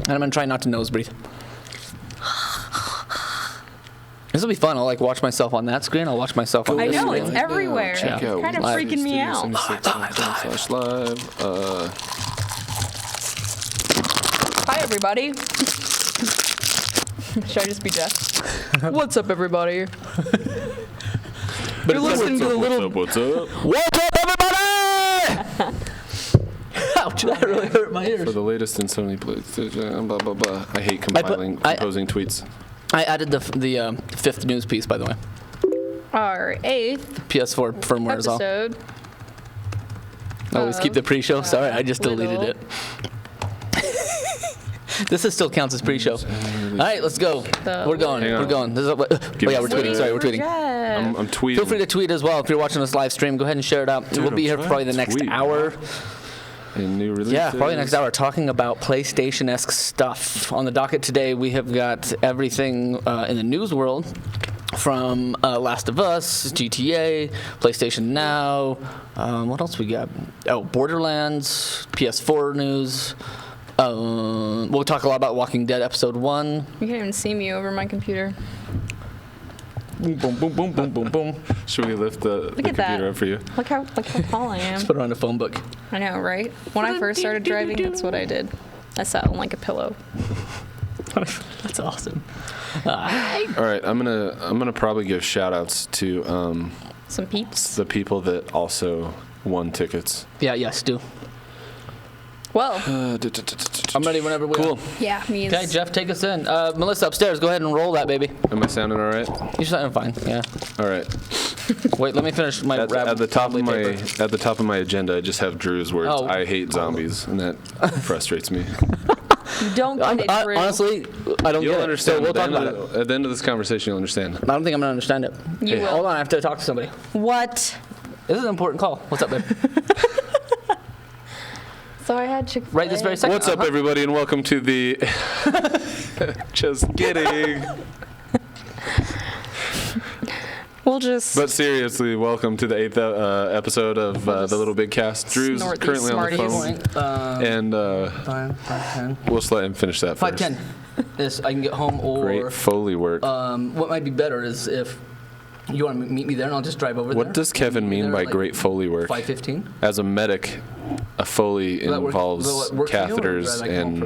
And I'm going to try not to nose breathe. This will be fun. I'll watch myself on that screen. I'll watch myself on this screen. I know, it's everywhere. It's kind of freaking me out. Live. Hi, everybody. Should I just be Jeff? What's up, everybody? You're listening to the little... What's up? What's up, everybody? Ouch, that really hurt my ears. For the latest in Sony PlayStation, blah, blah, blah. I hate composing tweets. I added the fifth news piece, by the way. Our 8th PS4 firmware is all. episode. Always keep the pre-show. Sorry, I just deleted it. This counts as pre-show. All right, let's go. We're going. We're going. This is we're tweeting. Sorry, we're tweeting. I'm tweeting. Feel free to tweet as well if you're watching this live stream. Go ahead and share it out. We'll be here for probably the next hour. New releases. Yeah, probably next hour, talking about PlayStation-esque stuff. On the docket today, we have got everything in the news world, from Last of Us, GTA, PlayStation Now. What else we got? Oh, Borderlands, PS4 news. We'll talk a lot about Walking Dead Episode 1. You can't even see me over my computer. Boom, boom, boom, boom, boom, boom, boom. Should we lift the computer up for you? Look how tall I am. Just put it on a phone book. I know, right? When I first started driving, that's what I did. I sat on like a pillow. That's awesome. All right, I'm gonna probably give shout-outs to some peeps. The people that also won tickets. Yeah, yes, do. Well, I'm ready whenever we Cool. are. Yeah, me Okay, Jeff, take us in. Melissa, upstairs, go ahead and roll that, baby. Am I sounding all right? You're sounding fine, yeah. All right. Wait, let me finish my rap. At the top of my agenda, I just have Drew's words. Oh. I hate zombies, and that frustrates me. You don't get it, Drew. Honestly, I don't You'll get it. understand. So we'll talk about it. At the end of this conversation, you'll understand. I don't think I'm going to understand it. You will. Hold on, I have to talk to somebody. What? This is an important call. What's up, babe? So I had Chick-fil-A. Right this very second. What's up, everybody, and welcome to the... Just kidding. We'll just... But seriously, welcome to the 8th episode of the LittleBigKast. Drew's currently on the phone. And 5:10. we'll just let him finish that first. 5:10. Is I can get home, or Great Foley work. what might be better is if you want to meet me there, and I'll just drive over there. What does Kevin mean by great Foley work? 5:15. As a medic, a Foley involves catheters and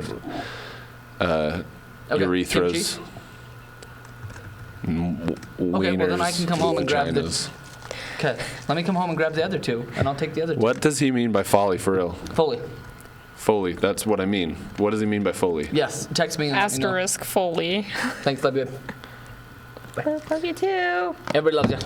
urethras. Okay, well then I can come home and grab the... Okay, let me come home and grab the other two, and I'll take the other two. What does he mean by folly for real? Foley. Foley, that's what I mean. What does he mean by Foley? Yes, text me. Asterisk Foley. Thanks, love you. Love you too. Everybody loves you.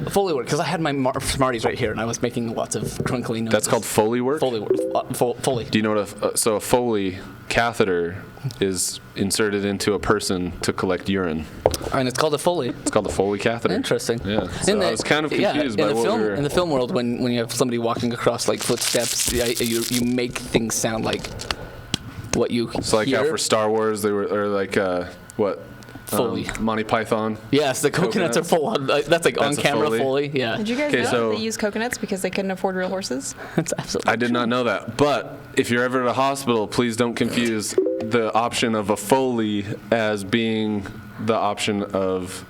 Foley work, because I had my Smarties right here, and I was making lots of crinkly noises. That's called Foley work? Foley work. Foley. Do you know what so a Foley catheter is inserted into a person to collect urine? And it's called a Foley. It's called a Foley catheter. Interesting. Yeah. So I was kind of confused by what we were... In the film world, when you have somebody walking across footsteps, you make things sound like what you It's like how for Star Wars they were, or what? Foley. Monty Python. Yes, the coconuts are full on. That's on-camera Foley. Yeah. Did you guys know they use coconuts because they couldn't afford real horses? That's absolutely I did not know that. But if you're ever at a hospital, please don't confuse the option of a Foley as being the option of,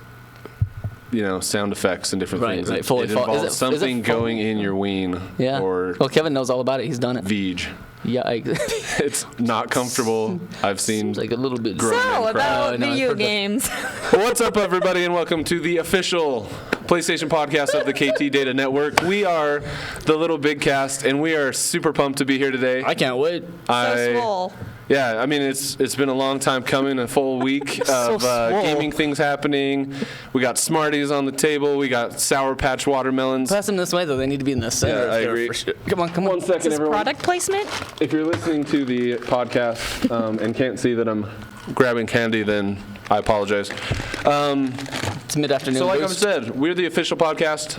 sound effects and different things. Right. Foley. It involves something going in your ween. Yeah. Well, Kevin knows all about it. He's done it. Veg. Yeah. It's not comfortable. I've seen like a little bit. So about video games. What's up, everybody, and welcome to the official PlayStation podcast of the KT Data Network. We are the LittleBigKast, and we are super pumped to be here today. I can't wait. So swole. Yeah, I mean, it's been a long time coming, a full week of gaming things happening. We got Smarties on the table. We got Sour Patch watermelons. Pass them this way, though. They need to be in the center. Yeah, I agree. Come on. 1 second, Is this everyone. product placement? If you're listening to the podcast and can't see that I'm grabbing candy, then I apologize. It's mid-afternoon. So like boost. I said, we're the official podcast.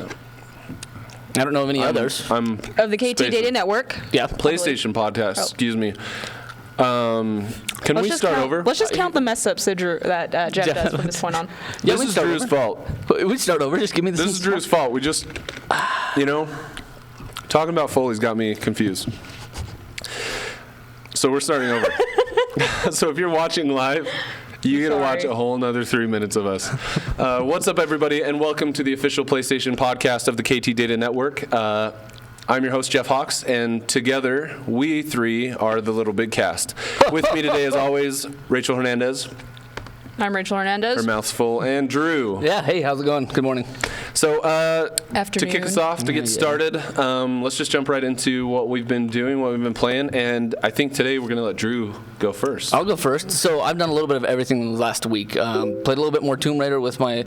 I don't know of any others. Of the KT Data Network. Yeah. PlayStation podcast, excuse me. Can we start over? Let's just count the mess ups that Jeff does from this point on. Yeah, this is Drew's fault. We start over. Just give me the. This is Drew's fault. We just, talking about Foley's got me confused. So we're starting over. So if you're watching live, you get to watch a whole nother 3 minutes of us. What's up, everybody, and welcome to the official PlayStation podcast of the KT Data Network. I'm your host, Jeff Hawks, and together, we three are the LittleBigKast. With me today, as always, Rachel Hernandez. I'm Rachel Hernandez. Her mouth's full. And Drew. Yeah, hey, how's it going? Good morning. So, to Afternoon. kick us off, to get started, let's just jump right into what we've been doing, what we've been playing, and I think today we're going to let Drew go first. I'll go first. So I've done a little bit of everything last week. Played a little bit more Tomb Raider with my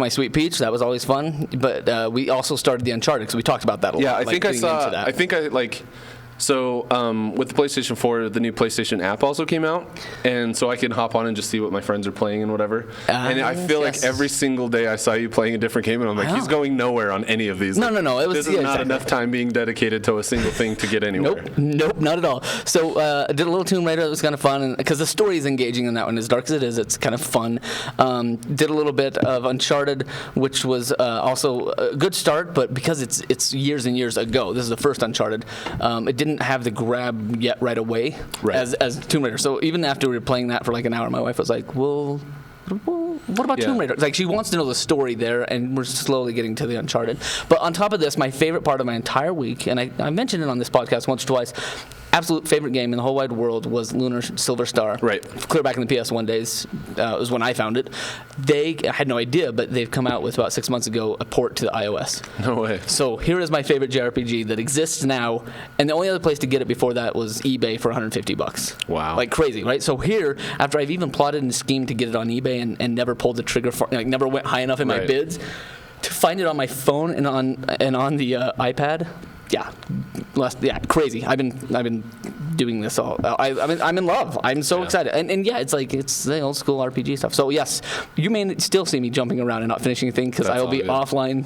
Sweet Peach. That was always fun. But we also started the Uncharted, so we talked about that a lot. Yeah, I think I saw. So with the PlayStation 4, the new PlayStation app also came out, and so I can hop on and just see what my friends are playing and whatever. And I feel like every single day I saw you playing a different game, and I'm like, he's going nowhere on any of these. No. This is not enough time being dedicated to a single thing to get anywhere. Nope, not at all. So I did a little Tomb Raider. It was kind of fun, because the story is engaging in that one. As dark as it is, it's kind of fun. Did a little bit of Uncharted, which was also a good start, but because it's years and years ago, this is the first Uncharted, it didn't have the grab yet right away as Tomb Raider. So even after we were playing that for like an hour, my wife was like, well, what about Tomb Raider? It's like she wants to know the story there, and we're slowly getting to the Uncharted. But on top of this, my favorite part of my entire week, and I mentioned it on this podcast once or twice, absolute favorite game in the whole wide world was Lunar Silver Star. Right. Clear back in the PS1 days. It was when I found it. I had no idea, but they've come out with about 6 months ago a port to the iOS. No way. So here is my favorite JRPG that exists now, and the only other place to get it before that was eBay for $150. Wow. Like crazy, right? So here, after I've even plotted and schemed to get it on eBay and never pulled the trigger, never went high enough in my bids, to find it on my phone and on the iPad. Yeah, crazy. I've been doing this all. I'm in love. I'm so excited, and yeah, it's the old school RPG stuff. So yes, you may still see me jumping around and not finishing a thing because I will be offline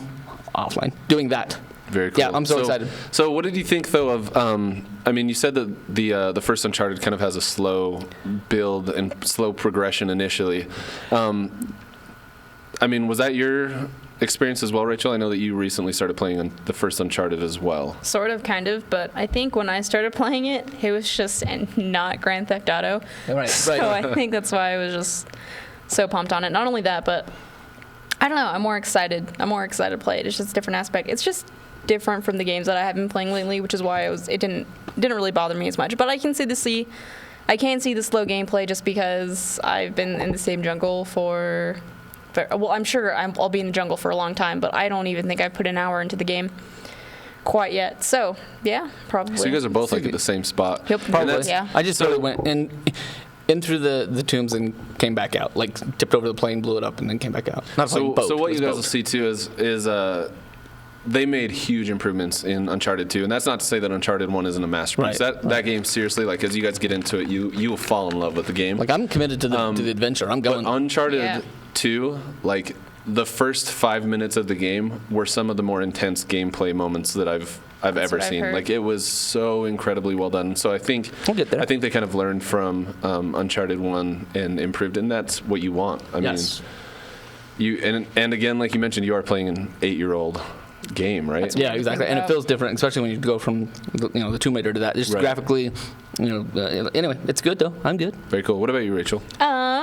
doing that. Very cool. Yeah, I'm so excited. So what did you think though of? You said that the first Uncharted kind of has a slow build and slow progression initially. Was that your experience as well, Rachel? I know that you recently started playing the first Uncharted as well. Sort of, kind of, but I think when I started playing it, it was just not Grand Theft Auto. Right. So I think that's why I was just so pumped on it. Not only that, but I don't know. I'm more excited to play it. It's just a different aspect. It's just different from the games that I have been playing lately, which is why it didn't really bother me as much. But I can see the slow gameplay just because I've been in the same jungle I'm sure I'll be in the jungle for a long time, but I don't even think I've put an hour into the game quite yet. So, yeah, probably. So you guys are both at the same spot. Yep, Probably. Yeah. I just sort of went in through the tombs and came back out. Like tipped over the plane, blew it up, and then came back out. So what you guys will see too is they made huge improvements in Uncharted 2, and that's not to say that Uncharted 1 isn't a masterpiece. That game, seriously, as you guys get into it, you will fall in love with the game. Like I'm committed to the adventure. I'm going. But Uncharted 2, the first 5 minutes of the game were some of the more intense gameplay moments that I've ever seen. It was so incredibly well done. So I think we'll get there. I think they kind of learned from Uncharted 1 and improved, and that's what you want. I mean, and again, like you mentioned, you are playing an 8-year-old game, right? Yeah, exactly. And it feels different, especially when you go from the Tomb Raider to that. Just graphically, anyway, it's good though. I'm good. Very cool. What about you, Rachel?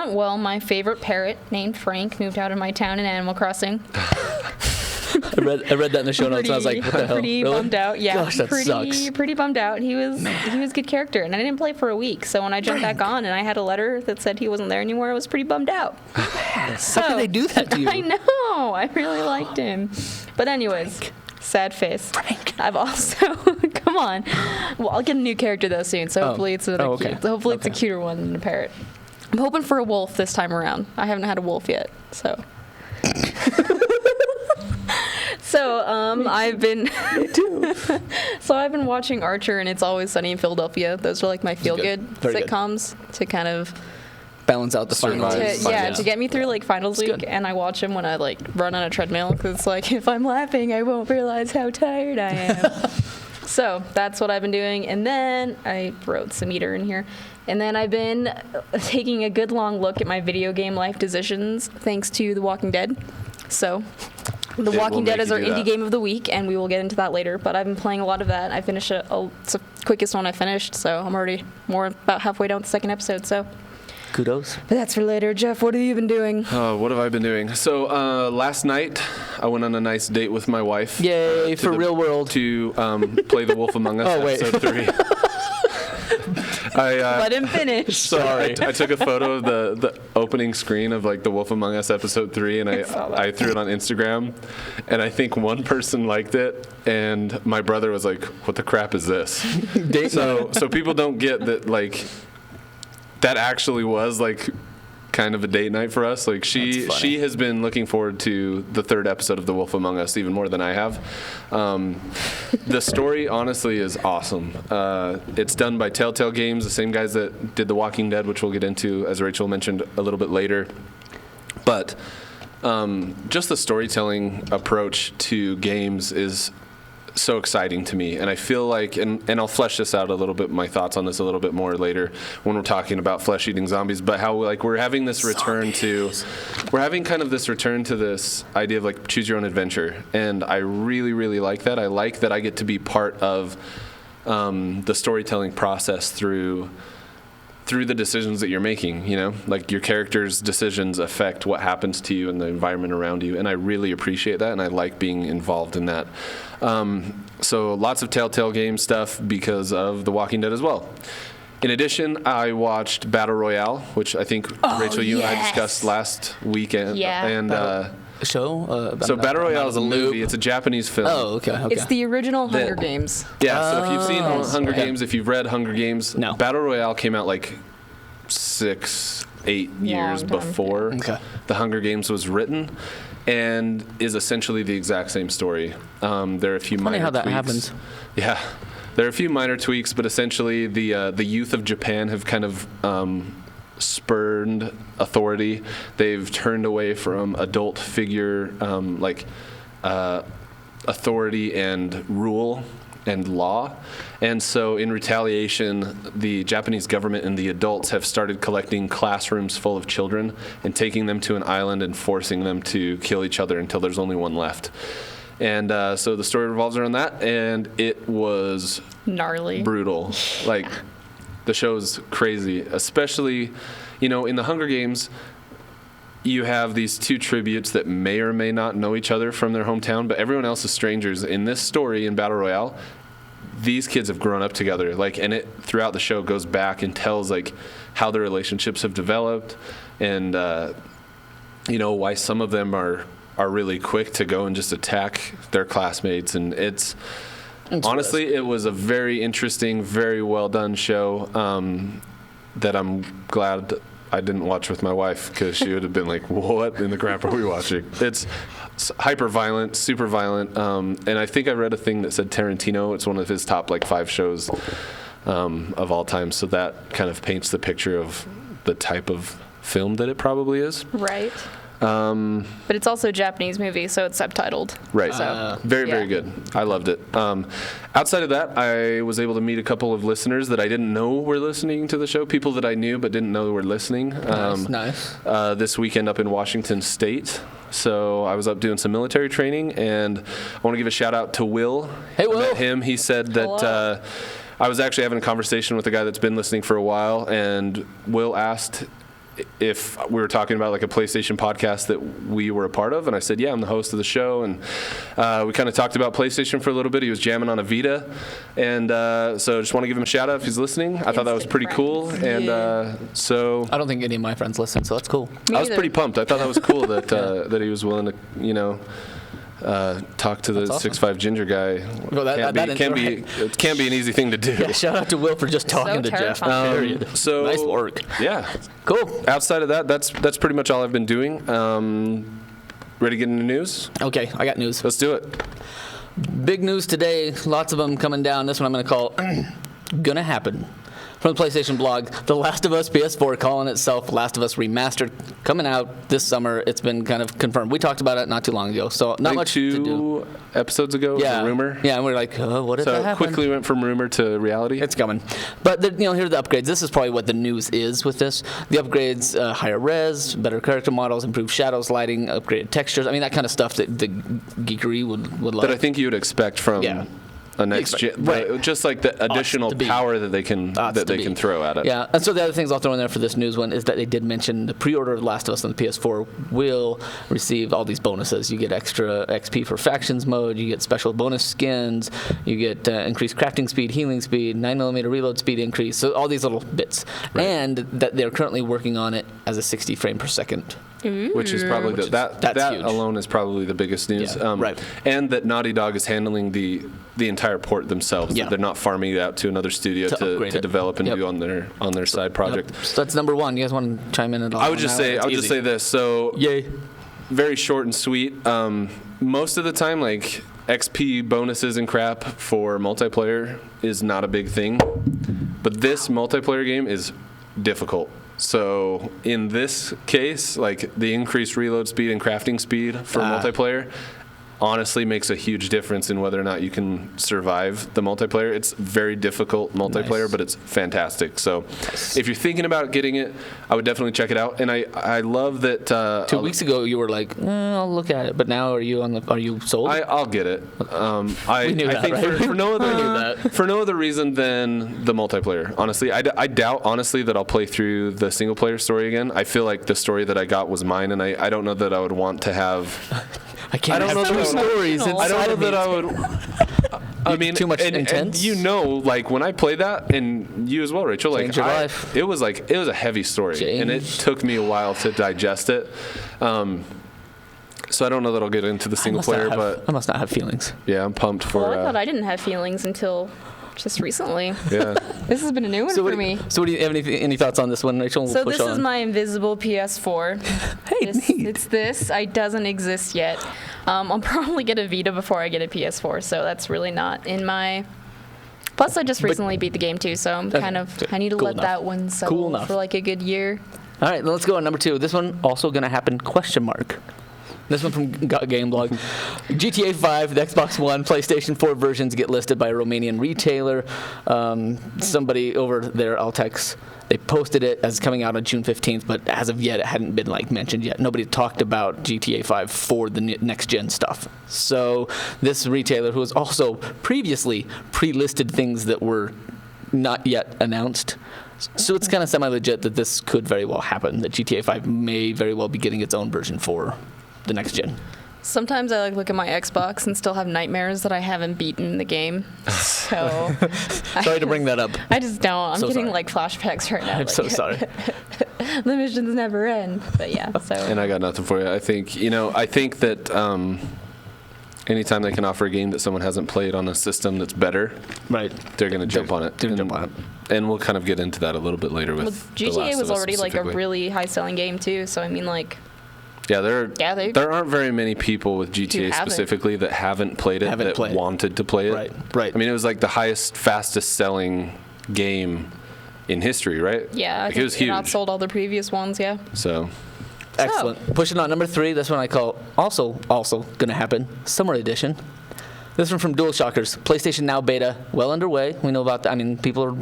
Well, my favorite parrot named Frank moved out of my town in Animal Crossing. I read that in the show notes. And I was like, what the hell? Pretty bummed out. Yeah, Gosh, that sucks. Pretty bummed out. He was a good character, and I didn't play for a week. So when I jumped back on and I had a letter that said he wasn't there anymore, I was pretty bummed out. How could they do that to you? I know. I really liked him. But anyways, sad face. Frank. I've also come on. Well, I'll get a new character though soon. So hopefully it's it's a cuter one than a parrot. I'm hoping for a wolf this time around. I haven't had a wolf yet, so. So I've been watching Archer and It's Always Sunny in Philadelphia. Those are like my feel-good sitcoms to kind of balance out the finals. To get me through like finals week. And I watch them when I run on a treadmill because it's like if I'm laughing, I won't realize how tired I am. So that's what I've been doing. And then I wrote some meter in here. And then I've been taking a good long look at my video game life decisions thanks to The Walking Dead. So The it Walking will Dead make is you our do indie that. game of the week, and we will get into that later. But I've been playing a lot of that. I finished it. It's the quickest one I finished, so I'm already about halfway down the second episode. So, Kudos. but that's for later. Jeff, what have you been doing? What have I been doing? So last night, I went on a nice date with my wife. Yay, to for the- real world. To play The Wolf Among Us, Oh, wait. episode 3. Let him finish. Sorry. I took a photo of the opening screen of like The Wolf Among Us episode 3, and I threw it on Instagram, and I think one person liked it, and my brother was like, "What the crap is this?" So people don't get that, like, that actually was like kind of a date night for us. Like she has been looking forward to the 3rd episode of The Wolf Among Us even more than I have. The story honestly is awesome. It's done by Telltale Games, the same guys that did The Walking Dead, which we'll get into, as Rachel mentioned, a little bit later. But just the storytelling approach to games is so exciting to me, and I feel like, and I'll flesh this out a little bit, my thoughts on this a little bit more later when we're talking about flesh-eating zombies, but how like we're having this return to this idea of like choose your own adventure, and I really, really like that. I like that I get to be part of the storytelling process through the decisions that you're making, you know, like your character's decisions affect what happens to you and the environment around you, and I really appreciate that, and I like being involved in that. So lots of Telltale game stuff because of The Walking Dead as well. In addition, I watched Battle Royale, which I think, Rachel, you and I discussed last weekend. Yeah. And Show? so Battle Royale is a movie. It's a Japanese film. Oh, okay. It's the original Hunger Games. Yeah, so if you've seen Hunger okay. Games, if you've read Hunger Games, No. Battle Royale came out like 6-8 years time, before Okay. the Hunger Games was written, and is essentially the exact same story. There are a few minor how that tweaks. happens. Yeah, there are a few minor tweaks, but essentially the youth of Japan have kind of spurned authority. They've turned away from adult figure authority and rule and law. And so in retaliation, the Japanese government and the adults have started collecting classrooms full of children and taking them to an island and forcing them to kill each other until there's only one left. And so the story revolves around that, and it was Gnarly. brutal. Like, the show's crazy, especially, you know, in the Hunger Games, you have these two tributes that may or may not know each other from their hometown, but everyone else is strangers. In this story, in Battle Royale, these kids have grown up together, like, and it throughout the show goes back and tells like how their relationships have developed, and you know, why some of them are really quick to go and just attack their classmates. And it's honestly, it was a very interesting, very well done show that I'm glad I didn't watch with my wife, because she would have been like, what in the crap are we watching? It's hyper violent, super violent, and I think I read a thing that said Tarantino, it's one of his top like 5 shows of all time, so that kind of paints the picture of the type of film that it probably is. Right. But it's also a Japanese movie, so it's subtitled. Right. So, Very, yeah. very good. I loved it. Outside of that, I was able to meet a couple of listeners that I didn't know were listening to the show, people that I knew but didn't know were listening. Nice. This weekend up in Washington State. So I was up doing some military training, and I want to give a shout out to Will. Hey, Will. I met him. He said that I was actually having a conversation with a guy that's been listening for a while, and Will asked if we were talking about like a PlayStation podcast that we were a part of, and I said, yeah, I'm the host of the show, and we kind of talked about PlayStation for a little bit. He was jamming on a Vita, and so I just want to give him a shout out if he's listening. I thought that was pretty cool, and so I don't think any of my friends listen, so that's cool. I was pretty pumped. I thought that was cool that that he was willing to, you know, talk to the awesome. 6'5" ginger guy. Well, It can be an easy thing to do. Yeah, shout out to Will for just talking to Jeff. terrifying. Period. So Nice work. Yeah. Cool. Outside of that, that's pretty much all I've been doing. Ready to get into news? Okay, I got news. Let's do it. Big news today. Lots of them coming down. This one I'm going to call Gonna Happen. from the PlayStation blog, The Last of Us PS4 calling itself Last of Us Remastered, coming out this summer. It's been kind of confirmed. We talked about it not too long ago, so not much to do. 2 episodes ago, it was a rumor. Yeah, and we were like, what did that So happen? quickly went from rumor to reality. It's coming. But, here are the upgrades. This is probably what the news is with this. The upgrades, higher res, better character models, improved shadows, lighting, upgraded textures. I mean, that kind of stuff that the geekery would love. That I think you would expect from a next gen, right. Just like the additional power that they can throw at it. Yeah, and so the other things I'll throw in there for this news one is that they did mention the pre-order of Last of Us on the PS4 will receive all these bonuses. You get extra XP for factions mode, you get special bonus skins, you get increased crafting speed, healing speed, 9mm reload speed increase, so all these little bits. Right. And that they're currently working on it as a 60 frame per second. Which is probably that huge. alone is probably the biggest news. Yeah, right. And that Naughty Dog is handling the entire port themselves. Yeah. That they're not farming it out to another studio to develop and do on their side project. Yep. So that's number one. You guys want to chime in at all? I would just say this. So yay. Very short and sweet. Most of the time, like XP bonuses and crap for multiplayer is not a big thing, but this multiplayer game is difficult. So in this case, like the increased reload speed and crafting speed for multiplayer honestly makes a huge difference in whether or not you can survive the multiplayer. It's very difficult multiplayer, but it's fantastic. So if you're thinking about getting it, I would definitely check it out. And I love that 2 weeks ago you were like, I'll look at it, but now are you sold? I'll get it. We knew that, think right? for no other reason than the multiplayer. Honestly, I doubt honestly that I'll play through the single player story again. I feel like the story that I got was mine, and I don't know that I would want to have. I can't have two stories. I don't know that I would. I mean, too much intense. And like when I played that, and you as well, Rachel. Like, your life. It was a heavy story, and it took me a while to digest it. So I don't know that I'll get into the single player, but I must not have feelings. Yeah, I'm pumped for. Well, I thought I didn't have feelings until just recently. Yeah. This has been a new one for me. So do you have any thoughts on this one, Rachel? So this is my invisible PS4. It's this. It doesn't exist yet. I'll probably get a Vita before I get a PS4, so that's really not in my. Plus, I just recently beat the game too, so I'm I need to let that one settle for like a good year. All right, let's go on number 2. This one also going to happen, ? This one from Game Blog. GTA 5, the Xbox One, PlayStation 4 versions get listed by a Romanian retailer. Somebody over there, Altex, they posted it as coming out on June 15th, but as of yet, it hadn't been mentioned yet. Nobody talked about GTA 5 for the next-gen stuff. So this retailer, who has also previously pre-listed things that were not yet announced, so it's kind of semi-legit that this could very well happen, that GTA 5 may very well be getting its own version for the next gen. Sometimes I look at my Xbox and still have nightmares that I haven't beaten the game. So sorry to bring that up. I just don't. I'm getting flashbacks right now. I'm so sorry. The missions never end. But yeah, so. And I got nothing for you. I think that anytime they can offer a game that someone hasn't played on a system that's better, right, they're going to jump on it. And we'll kind of get into that a little bit later with GTA was already a really high-selling game too. So I mean Yeah, there aren't very many people with GTA specifically that haven't played it, wanted to play it. Right. I mean, it was like the fastest selling game in history, right? Yeah, it was huge. It outsold all the previous ones, yeah. So. Excellent. Pushing on number 3, this one I call also going to happen, Summer Edition. This one from DualShockers, PlayStation Now beta, well underway. We know about that. I mean, people are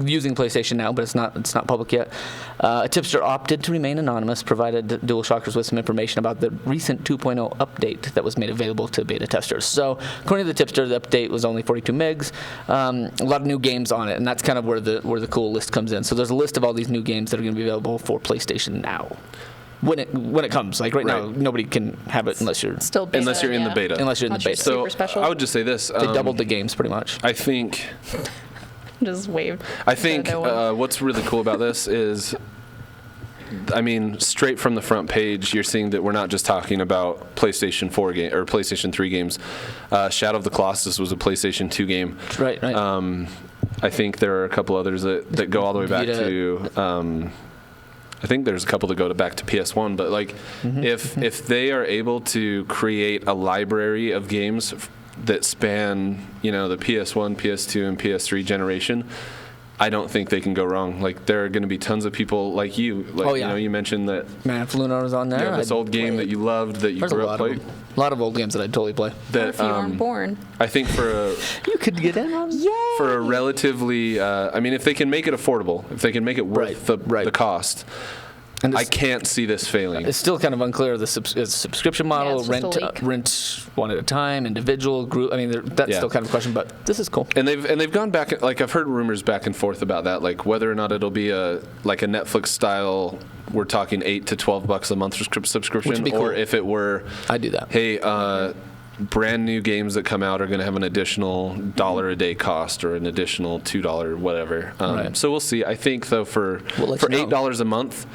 using PlayStation Now, but it's not public yet. A tipster opted to remain anonymous, provided DualShockers with some information about the recent 2.0 update that was made available to beta testers. So, according to the tipster, the update was only 42 megs. A lot of new games on it, and that's kind of where the cool list comes in. So, there's a list of all these new games that are going to be available for PlayStation Now. When it comes, right now, nobody can have it unless you're still beta, unless you're in the beta. Unless you're in the beta. So special. I would just say this: they doubled the games pretty much. I think. Just waved. I think what's really cool about this is, I mean, straight from the front page, you're seeing that we're not just talking about PlayStation 4 game or PlayStation 3 games. Shadow of the Colossus was a PlayStation 2 game. Right. I think there are a couple others that go all the way back to. I think there's a couple that go back to PS1, but if they are able to create a library of games that span, the PS1, PS2, and PS3 generation, I don't think they can go wrong. Like, there are going to be tons of people like you. Like, Oh, yeah. You know, you mentioned that Man, if Luna was on there, you know, this I'd old game play that it. you loved, that you There's a grew lot up of playing. them. A lot of old games that I'd totally play. What That if you weren't born? I think for You could get in on. a relatively, I mean, if they can make it affordable, if they can make it worth Right. the cost, And I can't see this failing. It's still kind of unclear the subscription model, it's just a leak. rent one at a time, individual, group. I mean, that's Yeah. still kind of a question, but this is cool. And they've gone back, like, I've heard rumors back and forth about that, like whether or not it'll be a Netflix style, we're talking $8 to $12 a month subscription, Which would be cool. or if it were, I'd do that. hey, brand new games that come out are going to have an additional $1 a day cost or an additional $2 whatever. Right. So we'll see. I think though for We'll let you know. $8 a month,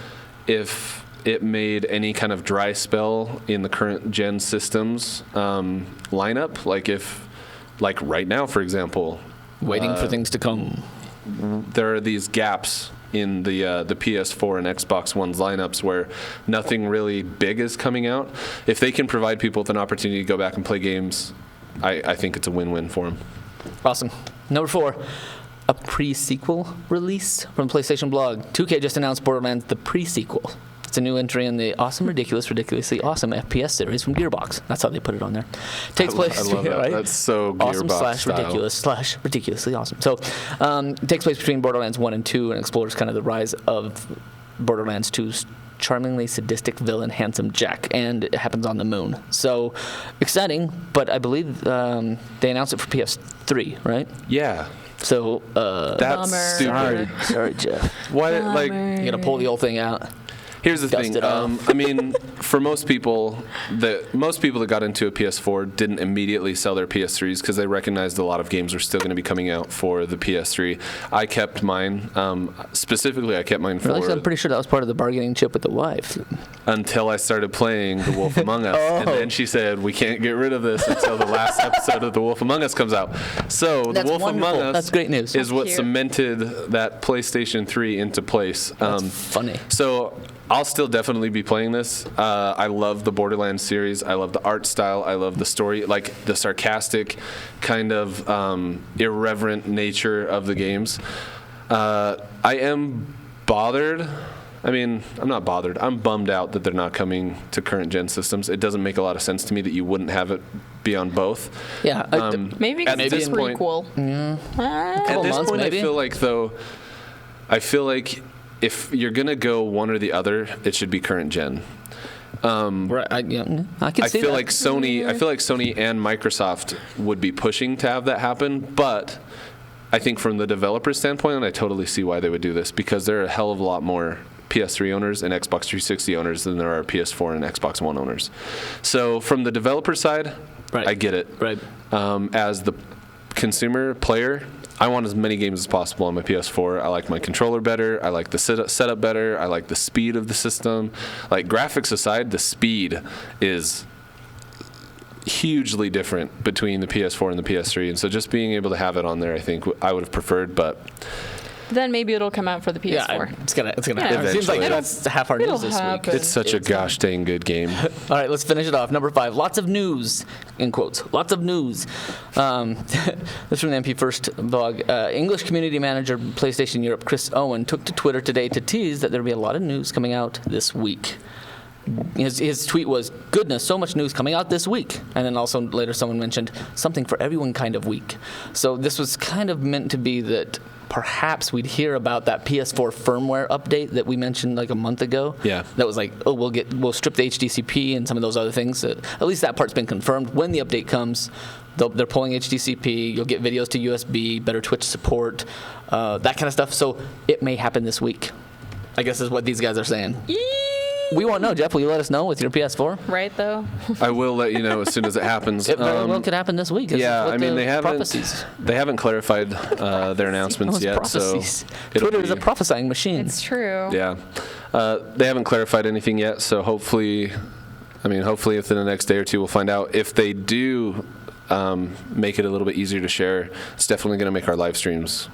if it made any kind of dry spell in the current gen systems lineup, like right now, for example, Waiting for things to come. there are these gaps in the PS4 and Xbox One's lineups where nothing really big is coming out. If they can provide people with an opportunity to go back and play games, I think it's a win-win for them. Awesome. Number 4, a pre-sequel release from PlayStation Blog. 2K just announced Borderlands the pre-sequel. It's a new entry in the awesome, ridiculously awesome FPS series from Gearbox. That's how they put it on there. Takes place. I love that. Right? That's so awesome Gearbox / style. ridiculous / ridiculously awesome. So, it takes place between Borderlands 1 and 2 and explores kind of the rise of Borderlands 2's charmingly sadistic villain, Handsome Jack, and it happens on the moon. So, exciting, but I believe they announced it for PS3, right? Yeah. So, That's Bummer. stupid. sorry, Jeff. Why, like, You gotta pull the old thing out. here's the Dust thing. it off. I mean, for most people that got into a PS4 didn't immediately sell their PS3s because they recognized a lot of games were still going to be coming out for the PS3. I kept mine. Specifically, I kept mine for Really? I'm pretty sure that was part of the bargaining chip with the wife. until I started playing The Wolf Among Us, and Oh. then she said, "We can't get rid of this until the last episode of The Wolf Among Us comes out." So That's The Wolf wonderful. Among Us That's great news. is what Cute. cemented that PlayStation 3 into place. That's funny. So I'll still definitely be playing this. I love the Borderlands series. I love the art style. I love the story, like the sarcastic, kind of irreverent nature of the games. I am bothered. I mean, I'm not bothered. I'm bummed out that they're not coming to current gen systems. It doesn't make a lot of sense to me that you wouldn't have it be on both. Yeah. Maybe At because it's a this point- prequel. At couple this months, point, maybe? I feel like if you're gonna go one or the other, it should be current gen. right. I can I see feel that. like Sony and Microsoft would be pushing to have that happen, but I think from the developer standpoint, and I totally see why they would do this, because there are a hell of a lot more PS3 owners and Xbox 360 owners than there are PS4 and Xbox One owners. So from the developer side, Right. I get it. Right. As the consumer player, I want as many games as possible on my PS4. I like my controller better. I like the setup better. I like the speed of the system. Like, graphics aside, the speed is hugely different between the PS4 and the PS3. And so just being able to have it on there, I think I would have preferred, but Then maybe it'll come out for the Yeah, PS4. it's gonna Yeah. happen. It seems like Eventually. that's half our It'll news this week. happen. it's such a gosh dang good game. All right, let's finish it off. Number 5, lots of news, in quotes. Lots of news. This is from the MP First blog. English community manager, PlayStation Europe, Chris Owen, took to Twitter today to tease that there'll be a lot of news coming out this week. His tweet was, "Goodness, so much news coming out this week." And then also later someone mentioned, "Something for everyone kind of week." So this was kind of meant to be that perhaps we'd hear about that PS4 firmware update that we mentioned like a month ago. Yeah. That was like, oh, we'll strip the HDCP and some of those other things. At least that part's been confirmed. When the update comes, they're pulling HDCP. You'll get videos to USB, better Twitch support, that kind of stuff. So it may happen this week, I guess is what these guys are saying. We won't know, Jeff. Will you let us know with your PS4? Right, though? I will let you know as soon as it happens. It very well could happen this week. This is Yeah, what I mean, the they prophecies. haven't clarified their announcements Those yet, prophecies. so it'll Twitter is a be- prophesying machine. It's true. Yeah, they haven't clarified anything yet, so hopefully within the next day or two we'll find out. If they do make it a little bit easier to share, it's definitely going to make our live streams,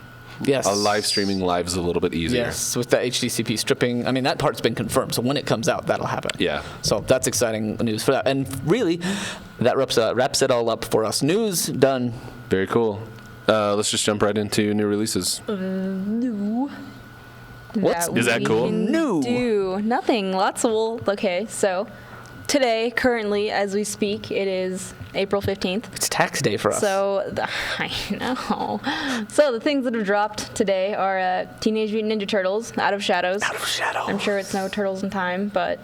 Yes. live streaming lives a little bit easier. Yes, with the HDCP stripping. I mean, that part's been confirmed, so when it comes out, that'll happen. Yeah. So that's exciting news for that. And really, that wraps it all up for us. News done. Very cool. let's just jump right into new releases. Is that cool? No. Do nothing. Lots of okay. So today, currently, as we speak, it is April 15th. It's tax day for us. So I know. So the things that have dropped today are Teenage Mutant Ninja Turtles: Out of Shadows. Out of Shadows. I'm sure it's no Turtles in Time, but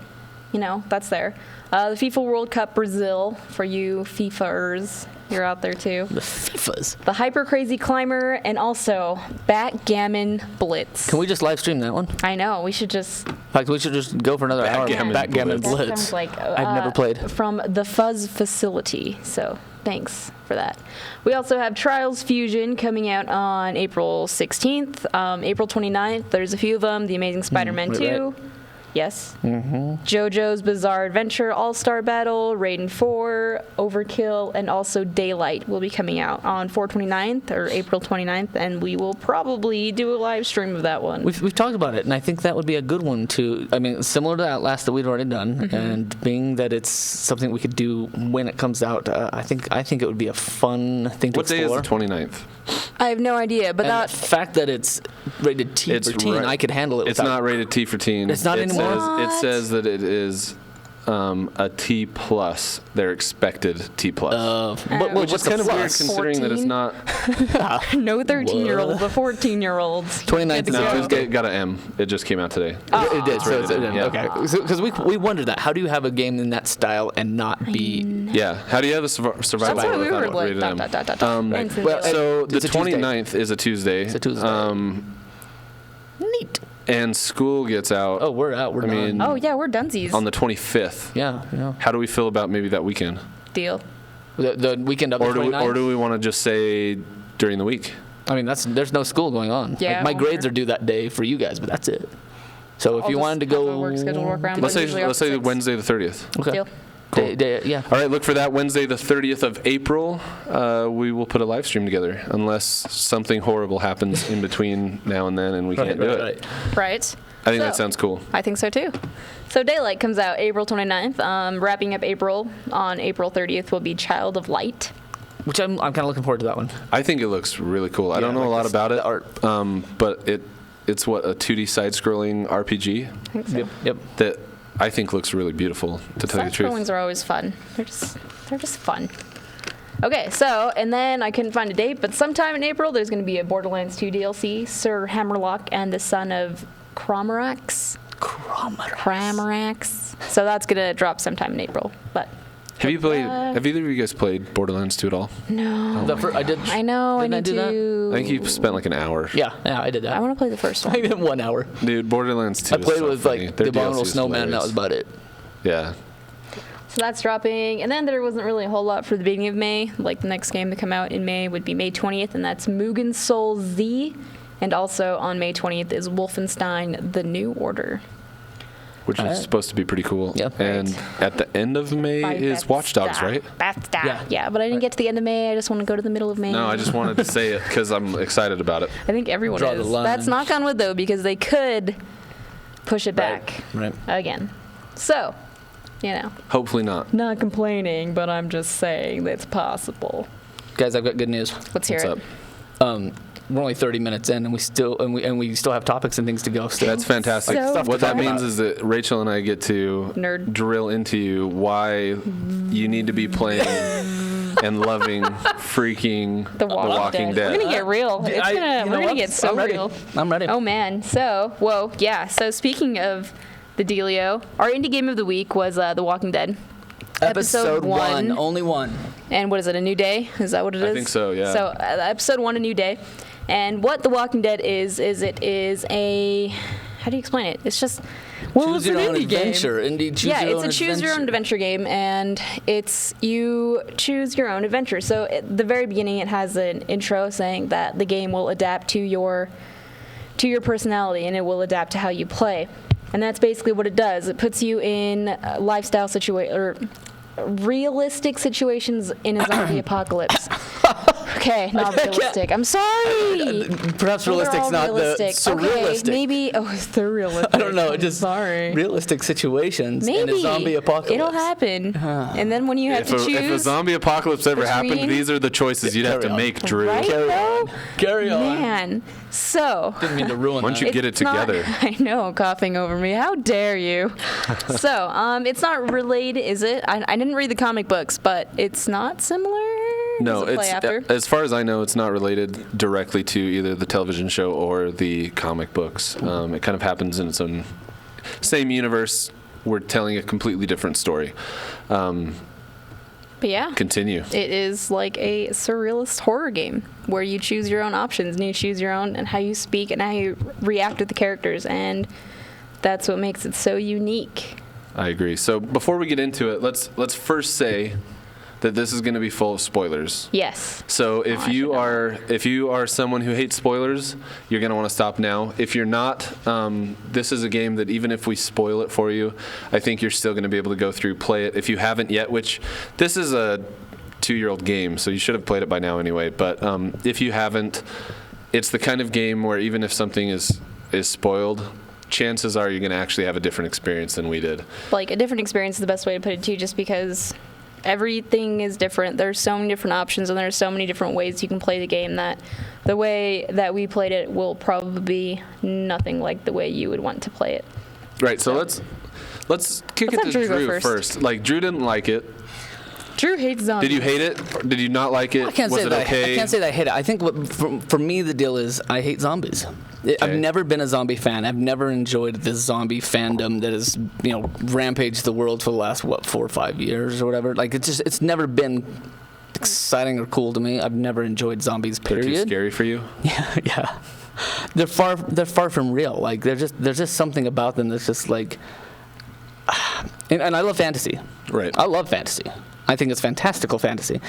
that's there. The FIFA World Cup Brazil for you FIFAers. You're out there too. The FIFAs. The Hyper Crazy Climber, and also Backgammon Blitz. Can we just live stream that one? I know. We should just. In fact, we should just go for another hour. Backgammon That Blitz. sounds like I've never played. From the Fuzz facility. So thanks for that. We also have Trials Fusion coming out on April 16th. April 29th, there's a few of them. The Amazing Spider-Man 2. right. Yes. JoJo's Bizarre Adventure All-Star Battle, Raiden 4, Overkill, and also Daylight will be coming out on 4/29th or April 29th, and we will probably do a live stream of that one. We've talked about it, and I think that would be a good one to. I mean, similar to Outlast that we'd already done, and being that it's something we could do when it comes out, I think it would be a fun thing to What day explore. is the 29th? I have no idea, but And the fact that it's rated T for teen, right. I could handle it. It's without- not rated T for teen. It's not anymore? It says that it is a T plus. Their expected T plus. But Which is what's the kind of weird plus? considering that it's 14? not. no 13-year-old, but 14-year-olds. 29th is No, Tuesday. it got an M. It just came out today. It did. So it's, Yeah. okay. Because we wondered that. How do you have a game in that style and not be? Yeah. How do you have a survival That's why without we were it like, rated M? Instant well, Daylight. So the It's a Tuesday. 29th is a Tuesday. It's a Tuesday. Neat. And school gets out. Oh, we're out. We're done. Oh, yeah, we're dunsies. On the 25th. Yeah. How do we feel about maybe that weekend? Deal. The weekend of the 29th? Or do we want to just say during the week? I mean, there's no school going on. Yeah, Like, my I grades wonder. are due that day for you guys, but that's it. So if I'll you just wanted to have go, a work schedule to work around, Let's but say usually let's say opposites. Wednesday the 30th. Okay. Deal. Cool. Yeah. All right, look for that Wednesday the 30th of April. We will put a live stream together unless something horrible happens in between now and then and we can't do it. Right. I think So- that sounds cool. I think so too. So Daylight comes out April 29th. Wrapping up April on April 30th will be Child of Light. Which I'm kind of looking forward to that one. I think it looks really cool. I don't know like a lot the about it, art. but it's what, a 2D side-scrolling RPG I think so. Yep. that I think looks really beautiful, to tell you the Side scrollings truth. are always fun. They're just fun. Okay, so, and then I couldn't find a date, but sometime in April there's going to be a Borderlands 2 DLC, Sir Hammerlock and the Son of Cramarax. So that's going to drop sometime in April, but Have either of you guys played Borderlands 2 at all? no. I did. I know, I Didn't I need do that? to. I think you spent like an hour. Yeah, I did that. I want to play the first I one. did 1 hour. Dude, Borderlands 2 I is played so with funny. like Their the Abominable DLC is Snowman. That hilarious. was about it. Yeah. So that's dropping. And then there wasn't really a whole lot for the beginning of May. Like the next game to come out in May would be May 20th, and that's Mugen Soul Z. And also on May 20th is Wolfenstein: The New Order. Which is supposed to be pretty cool. Yep. And at the end of May By is Watch Dogs, Bethesda. right? Bethesda. Yeah, but I didn't get to the end of May. I just want to go to the middle of May. No, I just wanted to say it because I'm excited about it. I think everyone Draw the is. line. That's knock on wood, though, because they could push it back Right. again. So, Hopefully not. not complaining, but I'm just saying it's possible. Guys, I've got good news. Let's hear What's it. up? We're only 30 minutes in, and we still have topics and things to go. Still. That's fantastic. So Stuff to What that talk means about. is that Rachel and I get to Nerd. drill into you why you need to be playing and loving freaking The Walking Dead. We're gonna get real. We're gonna get so I'm ready. real. I'm ready. Oh man. So, whoa, yeah. So speaking of the dealio, our indie game of the week was The Walking Dead. Episode 1, only one. And what is it? A New Day? Is that what it is? I think so, yeah. So episode 1, A New Day. And what The Walking Dead is it is a, how do you explain it? It's just, well, Choose it's your an own indie adventure. game. Choose Yeah, your it's a choose your own adventure game, and it's you choose your own adventure. So at the very beginning, it has an intro saying that the game will adapt to your personality, and it will adapt to how you play. And that's basically what it does. It puts you in lifestyle realistic situations in a zombie apocalypse. Okay, not realistic. I'm sorry. Perhaps realistic's not realistic. the surrealistic. Okay, maybe. Oh, it's the realistic. I don't know. I'm Just sorry. realistic situations in Maybe a zombie apocalypse. it'll happen, and then when you have to choose, if a zombie apocalypse ever happened, between- these are the choices you'd have to Carry on. make, Drew. right? though? Carry on. Man, so Didn't mean to ruin Once that. you get it it's not- together. I know, coughing over me. How dare you? So, it's not related, is it? I didn't read the comic books, but it's not similar. No, Does it play it's after? as far as I know, it's not related directly to either the television show or the comic books. It kind of happens in its own same universe. We're telling a completely different story. But yeah. Continue. It is like a surrealist horror game where you choose your own options and you choose your own and how you speak and how you react with the characters, and that's what makes it so unique. I agree. So before we get into it, let's first say that this is going to be full of spoilers. Yes. So if you are someone who hates spoilers, you're going to want to stop now. If you're not, this is a game that even if we spoil it for you, I think you're still going to be able to go through, play it. If you haven't yet, which this is a 2-year-old game, so you should have played it by now anyway. But if you haven't, it's the kind of game where even if something is spoiled, chances are you're going to actually have a different experience than we did. Like, a different experience is the best way to put it too, just because everything is different. There's so many different options and there's so many different ways you can play the game that the way that we played it will probably be nothing like the way you would want to play it. Right, so let's kick Let's it to have Drew Drew go first. Like, Drew didn't like it. Drew hates zombies. Did you hate it? Did you not like it? I can't Was say it that. okay? I can't say that I hate it. I think for me the deal is I hate zombies. I've never been a zombie fan. I've never enjoyed this zombie fandom that has rampaged the world for the last 4 or 5 years or whatever. Like it's never been exciting or cool to me. I've never enjoyed zombies. They're Period. too scary for you? Yeah. They're far from real. Like there's just something about them that's just like. And I love fantasy. Right. I love fantasy. I think it's fantastical fantasy.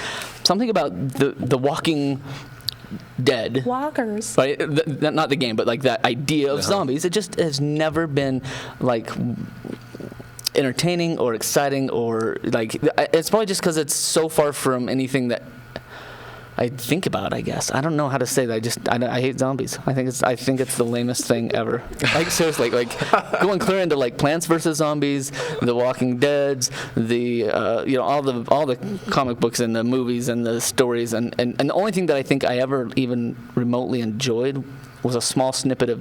Something about the Walking Dead. Walkers. Right? Not the game, but like that idea of zombies. It just has never been like entertaining or exciting or like. It's probably just because it's so far from anything that I think about. I guess I don't know how to say that. I hate zombies. I think it's the lamest thing ever. Like seriously, like going clear into like Plants vs Zombies, The Walking Deads, the all the comic books and the movies and the stories and the only thing that I think I ever even remotely enjoyed was a small snippet of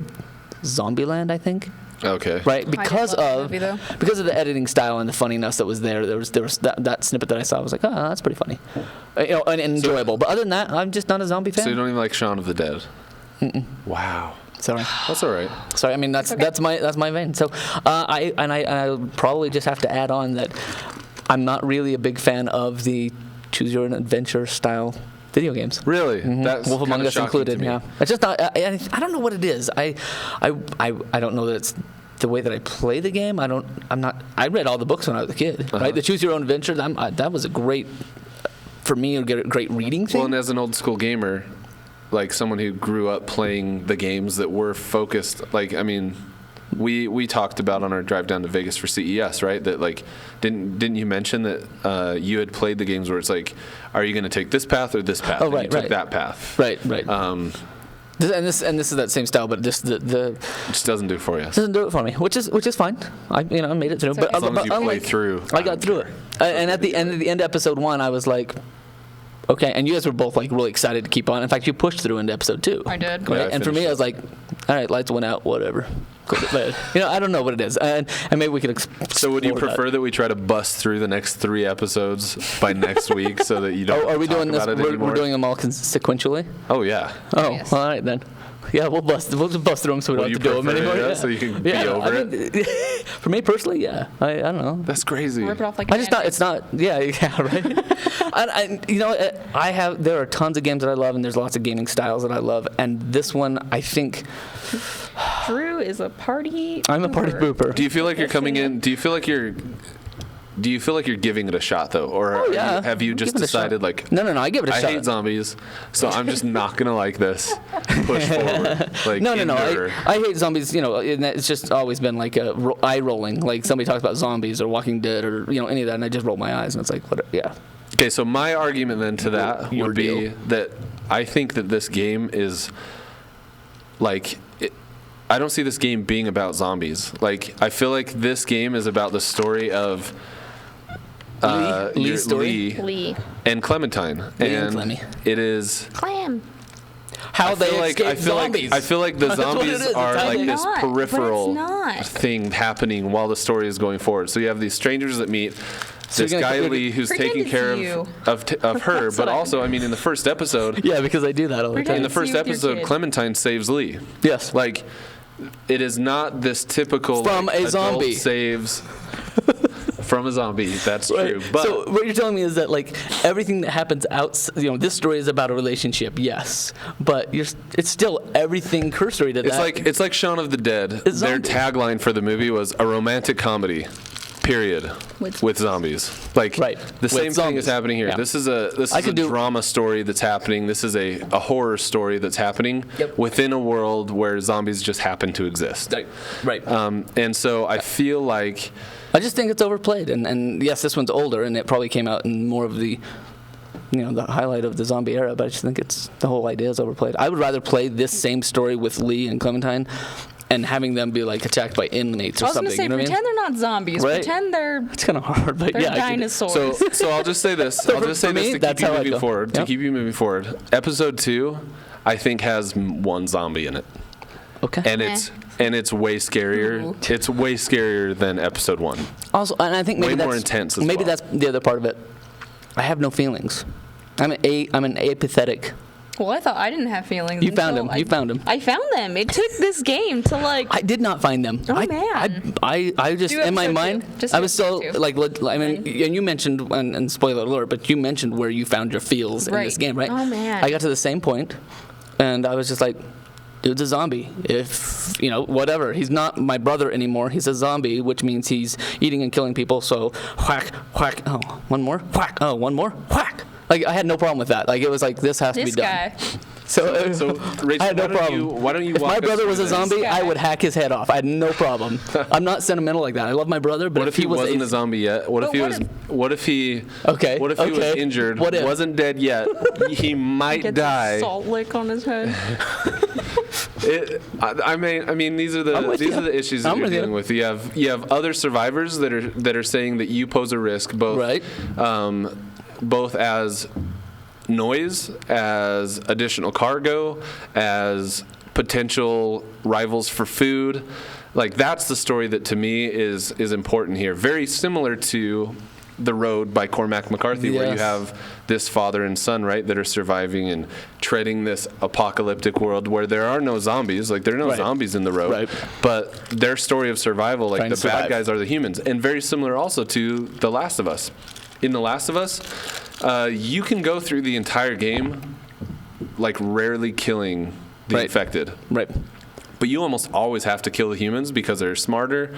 Zombieland. I think. Okay. Right, did because love that of movie, the editing style and the funniness that was there. There was that snippet that I saw. I was like, oh, that's pretty funny, and enjoyable. But other than that, I'm just not a zombie fan. So you don't even like Shaun of the Dead? Mm-mm. Wow. Sorry. That's all right. Sorry. I mean that's my vein. So I probably just have to add on that I'm not really a big fan of the choose your own adventure style video games. Really? Mm-hmm. That's Wolf Among kinda Us shocking included. to me. Yeah. It's just not. I don't know what it is. I don't know that it's the way that I play the game. I read all the books when I was a kid. Right. The choose your own adventure. That was a great, for me, a great reading thing. Well, and as an old school gamer, like someone who grew up playing the games that were focused, like I mean, we talked about on our drive down to Vegas for CES, right? That like didn't you mention that you had played the games where it's like, are you going to take this path or this path? Oh, and right, you took right. that path. Right. This is that same style, but just the It just doesn't do it for you. doesn't do it for me, which is fine. I made it through. But As long as you play through. I got through it. And at the end of episode 1, I was like, okay. And you guys were both like really excited to keep on. In fact, you pushed through into episode 2. I did. Yeah, I And for me, finished I was like, all right, lights went out, whatever. Go to bed. I don't know what it is, and maybe we could. So would you explore prefer that we try to bust through the next 3 episodes by next week so that you don't Are we talk doing this? about it anymore? We're doing them all sequentially. Oh yeah. Oh, Yes. all right then. Yeah, we'll just bust through them so we Well, don't you have to do them prefer anymore. that so you can be over it. For me personally, yeah. I don't know. That's crazy. Rip it off like I just not. It's not. Yeah, right. There are tons of games that I love, and there's lots of gaming styles that I love, and this one I think Drew is a party. I'm a party pooper. Do you feel like you're coming in? Do you feel like you're giving it a shot though, or Yeah, have you just give it a shot. decided like? No. I give it a I shot. hate zombies, so I'm just not gonna like this. Push forward. Like No. endure. I hate zombies. And it's just always been like eye rolling. Like somebody talks about zombies or Walking Dead or any of that, and I just roll my eyes, and it's like, what? Yeah. Okay, so my argument then to that Your would be deal. that I think that this game is like. I don't see this game being about zombies. Like, I feel like this game is about the story of Lee. And Clementine. Lee and Clemmy. It is Clam. How they escape zombies. I feel like the That's what it zombies is. are It's like how this But it's peripheral not. thing happening while the story is going forward. So you have these strangers that meet So this you're gonna- guy Lee who's Pretend taking it's care you. of her, That's but what I also, I mean, in the first episode, Yeah, because I do that all the Pretend time. in the it's first you with your episode, kid. Clementine saves Lee. Yes. Like, it is not this typical From like, a adult zombie. saves from a zombie. That's Right. true. But So what you're telling me is that like everything that happens this story is about a relationship, yes, but it's still everything cursory to it's that. it's like Shaun of the Dead. It's Their zombies. tagline for the movie was a romantic comedy. Period. With With zombies. Like Right. the With same thing zombies. is happening here. Yeah. This is a I could do- drama story that's happening. This is a horror story that's happening Yep. within a world where zombies just happen to exist. Right. And so I feel like I just think it's overplayed, and yes, this one's older, and it probably came out in more of the, the highlight of the zombie era. But I just think the whole idea is overplayed. I would rather play this same story with Lee and Clementine, and having them be like attacked by inmates or I was something. gonna say, you know what I mean? pretend they're not zombies. Right. Pretend they're It's kind of hard, but yeah. I could- dinosaurs. So I'll just say this. So I'll just for say me, this to that's keep you how I moving go. forward. Yep. To keep you moving forward. Episode 2, I think has one zombie in it, Okay. and it's way scarier. Ooh. It's way scarier than episode 1. Also, and I think maybe Way that's more intense as maybe well. that's the other part of it. I have no feelings. I'm an apathetic. well, I thought I didn't have feelings. You found until him. You found him. I found them. It took this game to like. I did not find them. Oh, I just Do in my episode mind. 2. Just I do was so episode 2. like I mean, and you mentioned and spoiler alert, but you mentioned where you found your feels in Right. this game, right? Oh, man. I got to the same point, and I was just like, dude's a zombie. If whatever, he's not my brother anymore. He's a zombie, which means he's eating and killing people. So whack, whack. Oh, one more. Whack. Oh, one more. Whack. Like I had no problem with that. Like it was like this has to be This done. guy. So Rachel, I had no problem. why don't you If walk my us brother through was a this? zombie, guy. I would hack his head off. I had no problem. I'm not sentimental like that. I love my brother, but What if he was wasn't a zombie yet? What if But he what was? if- What if he? Okay, What if he was okay. injured? What if? Wasn't dead yet? He might Gets die. a salt lick on his head. I mean, these are I'm the with these you. are the issues that I'm you're with you. dealing with. You have other survivors that are saying that you pose a risk, both Right. Both as noise, as additional cargo, as potential rivals for food. Like that's the story that to me is important here. Very similar to The Road by Cormac McCarthy, where you Yes. have this father and son, right, that are surviving and treading this apocalyptic world where there are no zombies. Like there are no Right. zombies in The Road, Right. but their story of survival, like Trying the to bad survive. guys are the humans, and very similar also to The Last of Us. In The Last of Us, you can go through the entire game like rarely killing the Right. infected. Right. But you almost always have to kill the humans because they're smarter,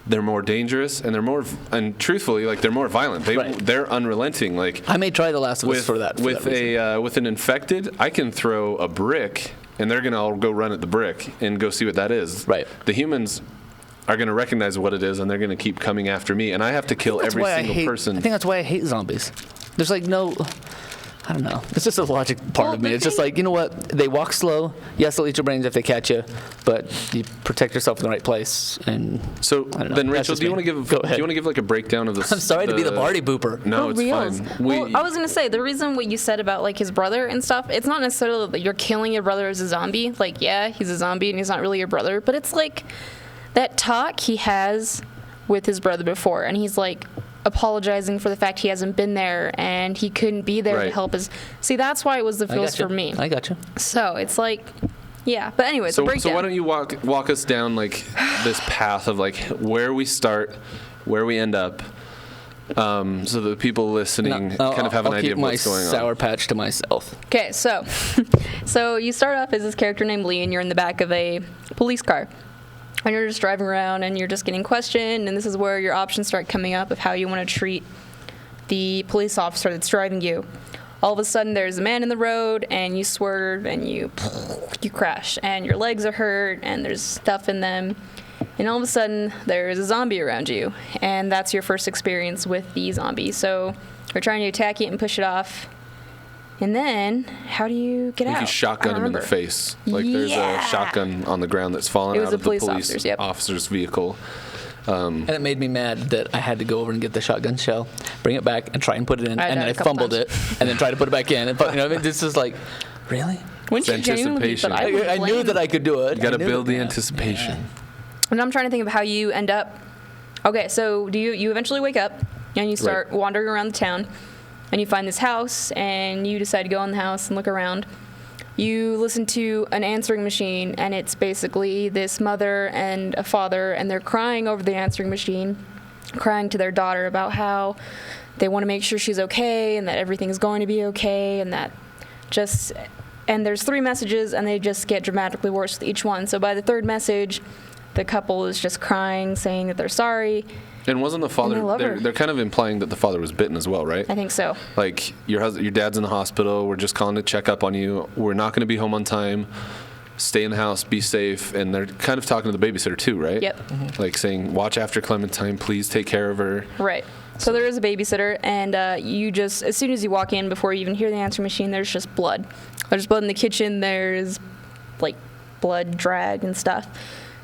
they're more dangerous, and and truthfully, like they're more violent. Right. They're unrelenting. Like I may try The Last of Us with for that. with with an infected, I can throw a brick, and they're gonna all go run at the brick and go see what that is. Right. The humans are gonna recognize what it is, and they're gonna keep coming after me, and I have to kill That's every why single person. I think that's why I hate zombies. There's like no. I don't know. It's just a logic part Well, of me. the It's just thing- like, you know what? They walk slow. Yes, they'll eat your brains if they catch you, but you protect yourself in the right place. And So I don't know. then, That's Rachel, just do you me. want to give? Go Do ahead. you want to give like a breakdown of this? I'm sorry to be the party pooper. No, For it's reals. fine. Well, I was gonna say the reason what you said about like his brother and stuff. It's not necessarily that you're killing your brother as a zombie. Like, yeah, he's a zombie and he's not really your brother, but it's like that talk he has with his brother before, and he's like apologizing for the fact he hasn't been there and he couldn't be there to Right. help us. See, that's why it was the I feels gotcha. for me. I got you. So it's like, yeah. But anyways, the So breakdown. why don't you walk us down like this path of like where we start, where we end up, so that the people listening kind of have an idea of what's going I'll keep my Sour on. Patch to myself. Okay, so so you start off as this character named Lee, and you're in the back of a police car. And you're just driving around, and you're just getting questioned, and this is where your options start coming up of how you want to treat the police officer that's driving you. All of a sudden, there's a man in the road, and you swerve, and you crash, and your legs are hurt, and there's stuff in them. And all of a sudden, there's a zombie around you, and that's your first experience with the zombie. So you're trying to attack it and push it off. And then, how do you get I out? think you shotgun him in the remember. face. Like there's Yeah. a shotgun on the ground that's fallen It was out a of the police police officer's, yep. officer's vehicle. And it made me mad that I had to go over and get the shotgun shell, bring it back, and try and put it in. I And then died I a couple fumbled times. it, and then tried to put it back in. And you know, what I mean, this is like, really? Wouldn't you It's genuinely be, but anticipation. I, I would knew blame- that I could do it. You got to I knew build that- the anticipation. And I'm trying to think of how you end up. Okay, so do you eventually wake up and you start wandering around the town, and you find this house, and you decide to go in the house and look around. You listen to an answering machine, and it's basically this mother and a father, and they're crying over the answering machine, crying to their daughter about how they want to make sure she's okay and that everything's going to be okay, and that just. And there's 3 messages, and they just get dramatically worse with each one. So by the 3rd message, the couple is just crying, saying that they're sorry. And wasn't the father? they love her. They're kind of implying that the father was bitten as well, right? I think so. Like your dad's in the hospital. We're just calling to check up on you. We're not going to be home on time. Stay in the house. Be safe. And they're kind of talking to the babysitter too, right? Yep. Like saying, watch after Clementine. Please take care of her. Right. So there is a babysitter, and you just, as soon as you walk in, before you even hear the answering machine, there's just blood. There's blood in the kitchen. There's, like, blood drag and stuff.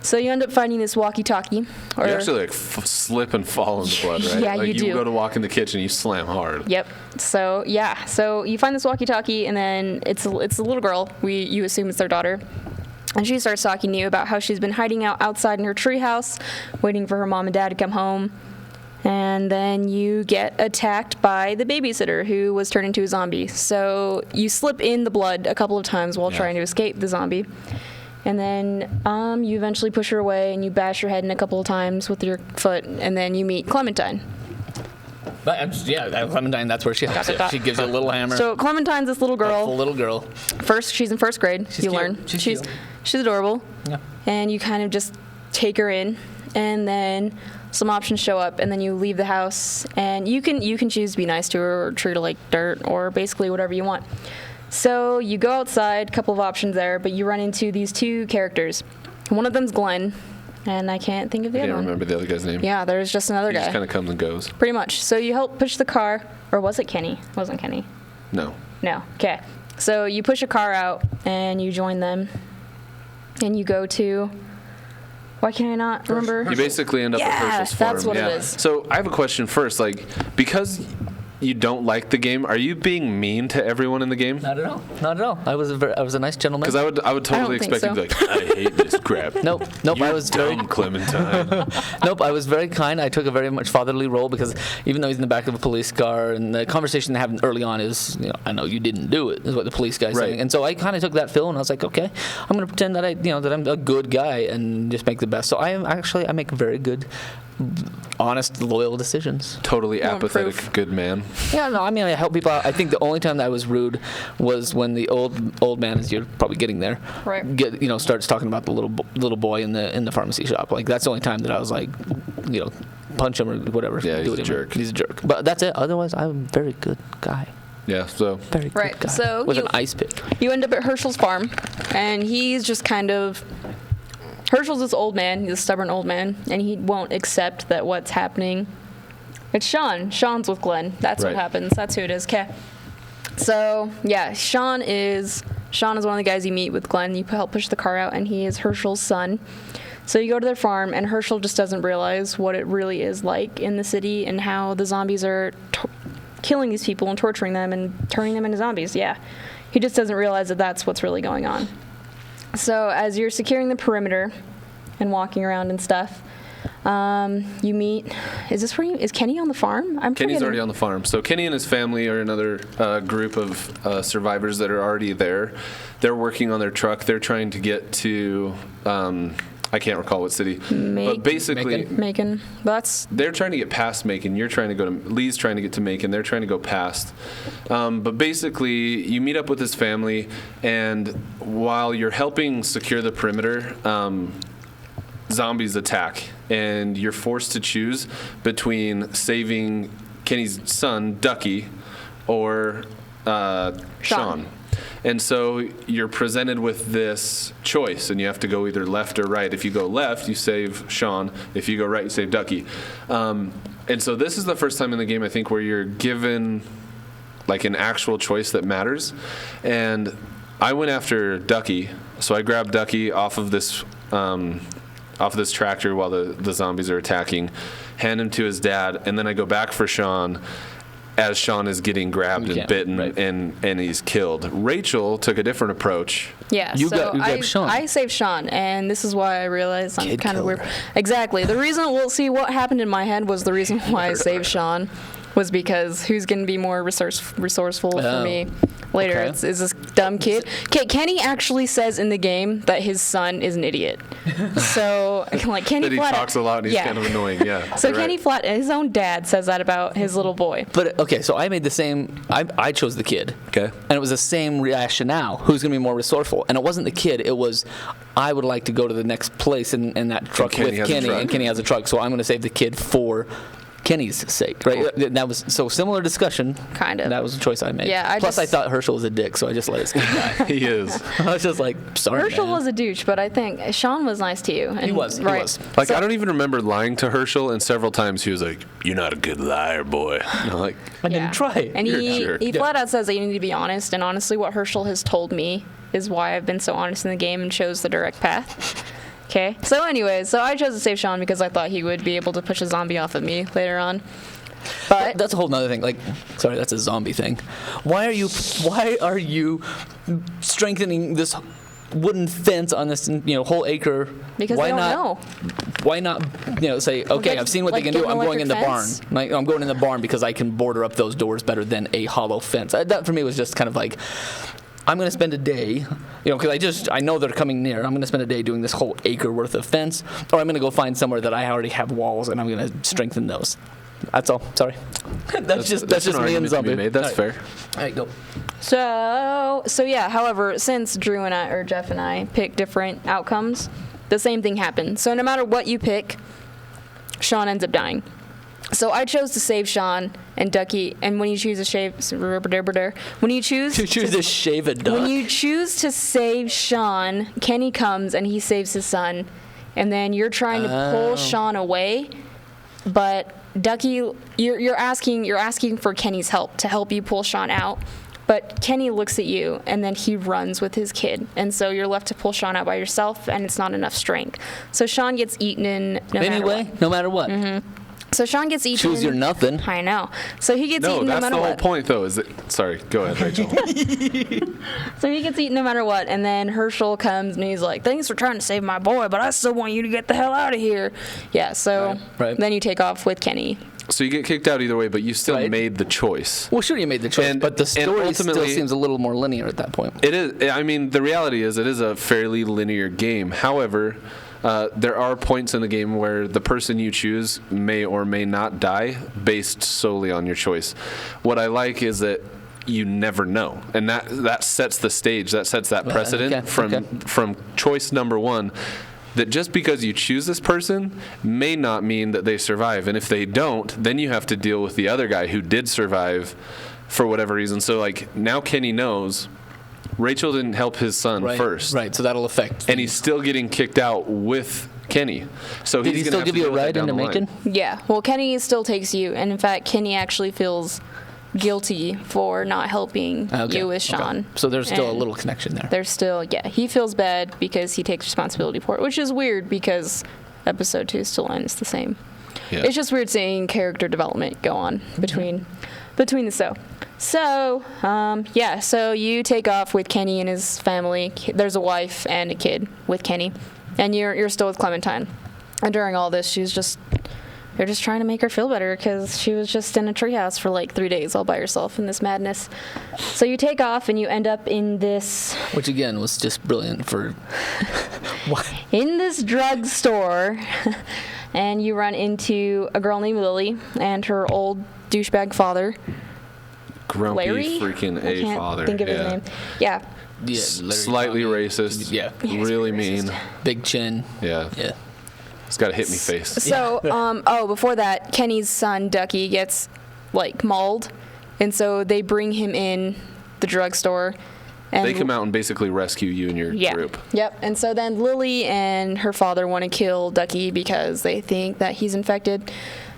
So you end up finding this walkie-talkie. You actually like slip and fall in the blood, right? Yeah, like you do. go to walk in the kitchen, you slam hard. Yep. So, yeah. So you find this walkie-talkie, and then it's a little girl. You assume it's their daughter. And she starts talking to you about how she's been hiding out outside in her treehouse, waiting for her mom and dad to come home. And then you get attacked by the babysitter, who was turned into a zombie. So you slip in the blood a couple of times while trying to escape the zombie. And then you eventually push her away, and you bash her head in a couple of times with your foot, and then you meet Clementine. But, yeah, Clementine, that's where she helps you. She gives you a little hammer. So Clementine's this little girl. Helpful little girl. She's in 1st grade. She's you cute. learn. She's She's cute. adorable. Yeah. And you kind of just take her in, and then some options show up, and then you leave the house, and you can choose to be nice to her or treat her like dirt or basically whatever you want. So you go outside, a couple of options there, but you run into these 2 characters. One of them's Glenn, and I can't think of the I other can't one. remember the other guy's name. Yeah, there's just another He guy. just kind of comes and goes. Pretty much. So you help push the car, or was it Kenny? It wasn't Kenny. No. No. Okay. So you push a car out, and you join them, and you go to. Why can I not remember? You basically end up at Yeah, Herschel's farm. that's what it is. So I have a question first. Like, because you don't like the game, are you being mean to everyone in the game? Not at all. Not at all. I was a nice gentleman. Because I would totally think expect you to be like, I hate this crap. Nope. You're I was very dumb, Clementine. Nope, I was very kind. I took a very much fatherly role because even though he's in the back of a police car, and the conversation they have early on is, I know you didn't do it, is what the police guy's Right. saying. And so I kind of took that feel, and I was like, okay, I'm going to pretend that that I'm a good guy and just make the best. So I make very good, honest, loyal decisions. Totally No apathetic, proof. good man. Yeah, no, I mean, I help people out. I think the only time that I was rude was when the old man, as you're probably getting there, Right. starts talking about the little boy in the pharmacy shop. Like, that's the only time that I was like, punch him or whatever. Yeah, he's do a it anyway. jerk. He's a jerk. But that's it. Otherwise, I'm a very good guy. Yeah, so Very Right, good guy. so with you- an ice pick. You end up at Herschel's farm, and he's just kind of. Herschel's this old man. He's a stubborn old man, and he won't accept that what's happening. It's Sean. Sean's with Glenn. That's Right. what happens. That's who it is. Okay. So yeah, Sean is one of the guys you meet with Glenn. You help push the car out, and he is Herschel's son. So you go to their farm, and Herschel just doesn't realize what it really is like in the city and how the zombies are killing these people and torturing them and turning them into zombies. Yeah, he just doesn't realize that that's what's really going on. So as you're securing the perimeter and walking around and stuff, you meet. Is Kenny on the farm? Kenny's forgetting. already on the farm. So Kenny and his family are another group of survivors that are already there. They're working on their truck. They're trying to get to, I can't recall what city. But basically, Macon. That's they're trying to get past Macon. You're trying to go to, Lee's trying to get to Macon. They're trying to go past. But basically, you meet up with his family, and while you're helping secure the perimeter, zombies attack, and you're forced to choose between saving Kenny's son, Ducky, or Sean. And so you're presented with this choice, and you have to go either left or right. If you go left, you save Sean. If you go right, you save Ducky. And so this is the first time in the game, I think, where you're given like an actual choice that matters. And I went after Ducky, so I grabbed Ducky off of this tractor while the zombies are attacking, hand him to his dad, and then I go back for Sean as Sean is getting grabbed and bitten, right. and he's killed. Rachel took a different approach. Yeah, you grabbed Sean. I saved Sean, and this is why I realized I'm Kid kind of killer. weird. Exactly. The reason, well, see, what happened in my head was the reason why I saved Sean was because who's going to be more resourceful for me later? Okay. Is this dumb kid. Okay, Kenny actually says in the game that his son is an idiot. So, like, Kenny That he talks a lot and he's kind of annoying, yeah. So Kenny his own dad says that about his little boy. But, okay, so I made the same, I chose the kid. Okay. And it was the same rationale. Who's going to be more resourceful? And it wasn't the kid. It was, I would like to go to the next place in that truck with Kenny, and Kenny has a truck, so I'm going to save the kid for Kenny's sake, right? Cool. That was so similar discussion. Kind of. That was the choice I made. Yeah. Plus, I thought Herschel was a dick, so I just let his kid die. He is. I was just like, sorry. Herschel man. was a douche, but I think Sean was nice to you. And, He was. Like, I don't even remember lying to Herschel, and several times he was like, "You're not a good liar, boy." And I'm like, I didn't try. And he flat out says that you need to be honest. And honestly, what Herschel has told me is why I've been so honest in the game and chose the direct path. Okay. So anyways, I chose to save Sean because I thought he would be able to push a zombie off of me later on. But that's a whole nother thing. Like, sorry, that's a zombie thing. Why are you strengthening this wooden fence on this whole acre? Because they don't know. Why not say, okay, I've seen what they can do. I'm going in the barn. Like, I'm going in the barn because I can border up those doors better than a hollow fence. That for me was just kind of like, I'm going to spend a day, because I know they're coming near. I'm going to spend a day doing this whole acre worth of fence, or I'm going to go find somewhere that I already have walls and I'm going to strengthen those. That's all. Sorry. that's just me and zombie. That's fair. All right, go. So yeah. However, since Jeff and I picked different outcomes, the same thing happened. So no matter what you pick, Sean ends up dying. So I chose to save Sean and Ducky. And when you choose to shave, when you choose to shave a duck. When you choose to save Sean, Kenny comes and he saves his son, and then you're trying to pull Sean away, but Ducky, you're asking for Kenny's help to help you pull Sean out, but Kenny looks at you and then he runs with his kid, and so you're left to pull Sean out by yourself, and it's not enough strength. So Sean gets eaten no matter what. Mm-hmm. So Sean gets eaten. Choose your nothing. I know. So he gets eaten no matter what. No, that's the whole point, though. Sorry, go ahead, Rachel. So he gets eaten no matter what, and then Herschel comes and he's like, "Thanks for trying to save my boy, but I still want you to get the hell out of here." Yeah. So then you take off with Kenny. So you get kicked out either way, but you still made the choice. Well, sure, you made the choice, but the story still seems a little more linear at that point. It is. I mean, the reality is it is a fairly linear game. However, there are points in the game where the person you choose may or may not die based solely on your choice. What I like is that you never know, and that sets the stage. That sets that precedent from choice number one. That just because you choose this person may not mean that they survive. And if they don't, then you have to deal with the other guy who did survive for whatever reason. So, like, now Kenny knows Rachel didn't help his son first. Right, so that'll affect. And he's still getting kicked out with Kenny. So did he still give you a ride into Macon? Yeah, well, Kenny still takes you. And, in fact, Kenny actually feels guilty for not helping you with Sean. Okay. So there's still a little connection there. There's still, he feels bad because he takes responsibility for it, which is weird because episode 2 still ends the same. Yeah. It's just weird seeing character development go on between the show. So, so you take off with Kenny and his family. There's a wife and a kid with Kenny, and you're still with Clementine. And during all this, they're just trying to make her feel better because she was just in a treehouse for like 3 days all by herself in this madness. So you take off and you end up in this... Which, again, was just brilliant for... in this drugstore, and you run into a girl named Lily and her old douchebag father. Grumpy Larry? Freaking A father. I can't think of his name. Yeah. Yeah, slightly racist. Yeah. Really mean. Big chin. Yeah. It's got a hit me face. So, before that, Kenny's son, Ducky, gets, mauled. And so they bring him in the drugstore. And they come out and basically rescue you and your group. Yep. And so then Lily and her father want to kill Ducky because they think that he's infected.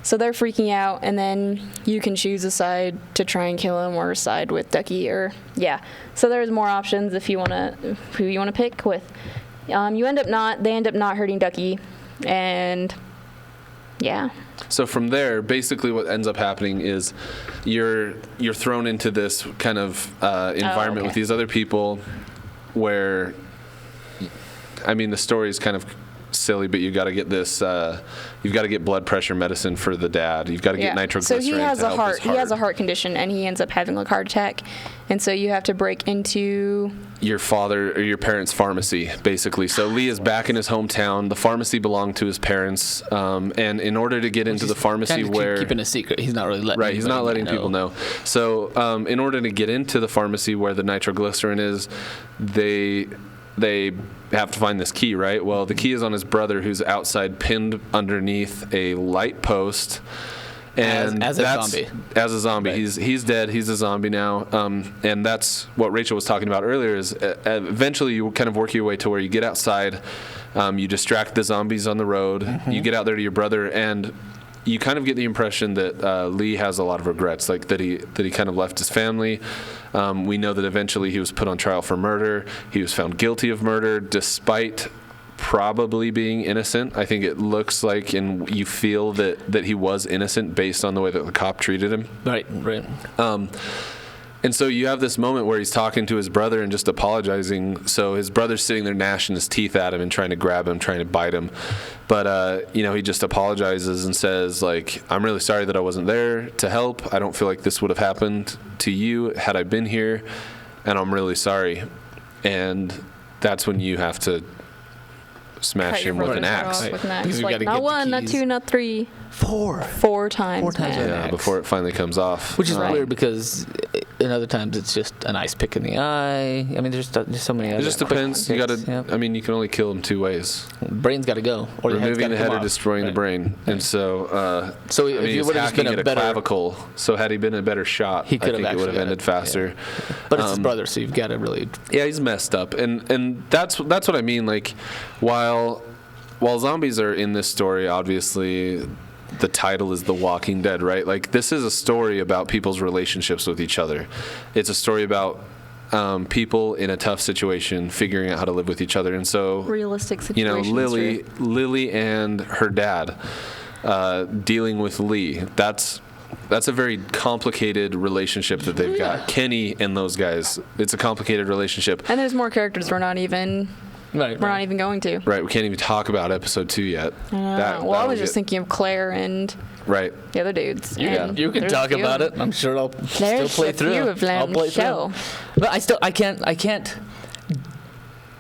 So they're freaking out, and then you can choose a side to try and kill him or side with Ducky, or yeah. So there's more options if you who you wanna pick with. They end up not hurting Ducky, and yeah. So from there, basically what ends up happening is you're thrown into this kind of environment with these other people where, I mean, the story is kind of silly, but you got to get this. You've got to get blood pressure medicine for the dad. You've got to get nitroglycerin. So he has to help his heart. He has a heart condition, and he ends up having a heart attack, and so you have to break into your father or your parents' pharmacy, basically. So Lee is back in his hometown. The pharmacy belonged to his parents, and in order to get into the pharmacy where keeping a secret, he's not really letting he's not letting people know. So in order to get into the pharmacy where the nitroglycerin is, they have to find this key, right? Well, the key is on his brother, who's outside, pinned underneath a light post. And as a zombie. As a zombie. Right. He's dead. He's a zombie now. And that's what Rachel was talking about earlier, is eventually you kind of work your way to where you get outside, you distract the zombies on the road, you get out there to your brother, and you kind of get the impression that Lee has a lot of regrets, like that he kind of left his family. We know that eventually he was put on trial for murder. He was found guilty of murder, despite probably being innocent. I think it looks like, and you feel that he was innocent based on the way that the cop treated him. Right. And so you have this moment where he's talking to his brother and just apologizing. So his brother's sitting there gnashing his teeth at him and trying to grab him, trying to bite him. But, he just apologizes and says, like, I'm really sorry that I wasn't there to help. I don't feel like this would have happened to you had I been here. And I'm really sorry. And that's when you have to smash him with an axe. With an axe. Because you Like, gotta not get the one, not keys. two, not three. 4 times. 4 times. man. An Yeah, axe. before it finally comes off. Which is Right. weird because in other times it's just an ice pick in the eye. I mean, there's so many. It just depends. You gotta. I mean, you can only kill him 2 ways: Brain's got to go, or removing the head or off. destroying the brain. And so, So I if mean, you he's would have just hacking been at a better clavicle. So had he been a better shot, He could I have think it would have actually ended got it, faster. But it's his brother, so you've got to really. Yeah, he's messed up, and that's what I mean. Like, while zombies are in this story, obviously, the title is The Walking Dead, right? Like, this is a story about people's relationships with each other. It's a story about people in a tough situation figuring out how to live with each other, and so Realistic situation. Lily and her dad dealing with Lee. That's a very complicated relationship that they've got. Kenny and those guys. It's a complicated relationship. And there's more characters we're not even going to. Right, we can't even talk about episode 2 yet. I was just thinking of Claire and right. the other dudes. You can there's talk a few. about it. I'm sure I'll still There's play a through. few of them I'll play show. through. But I can't.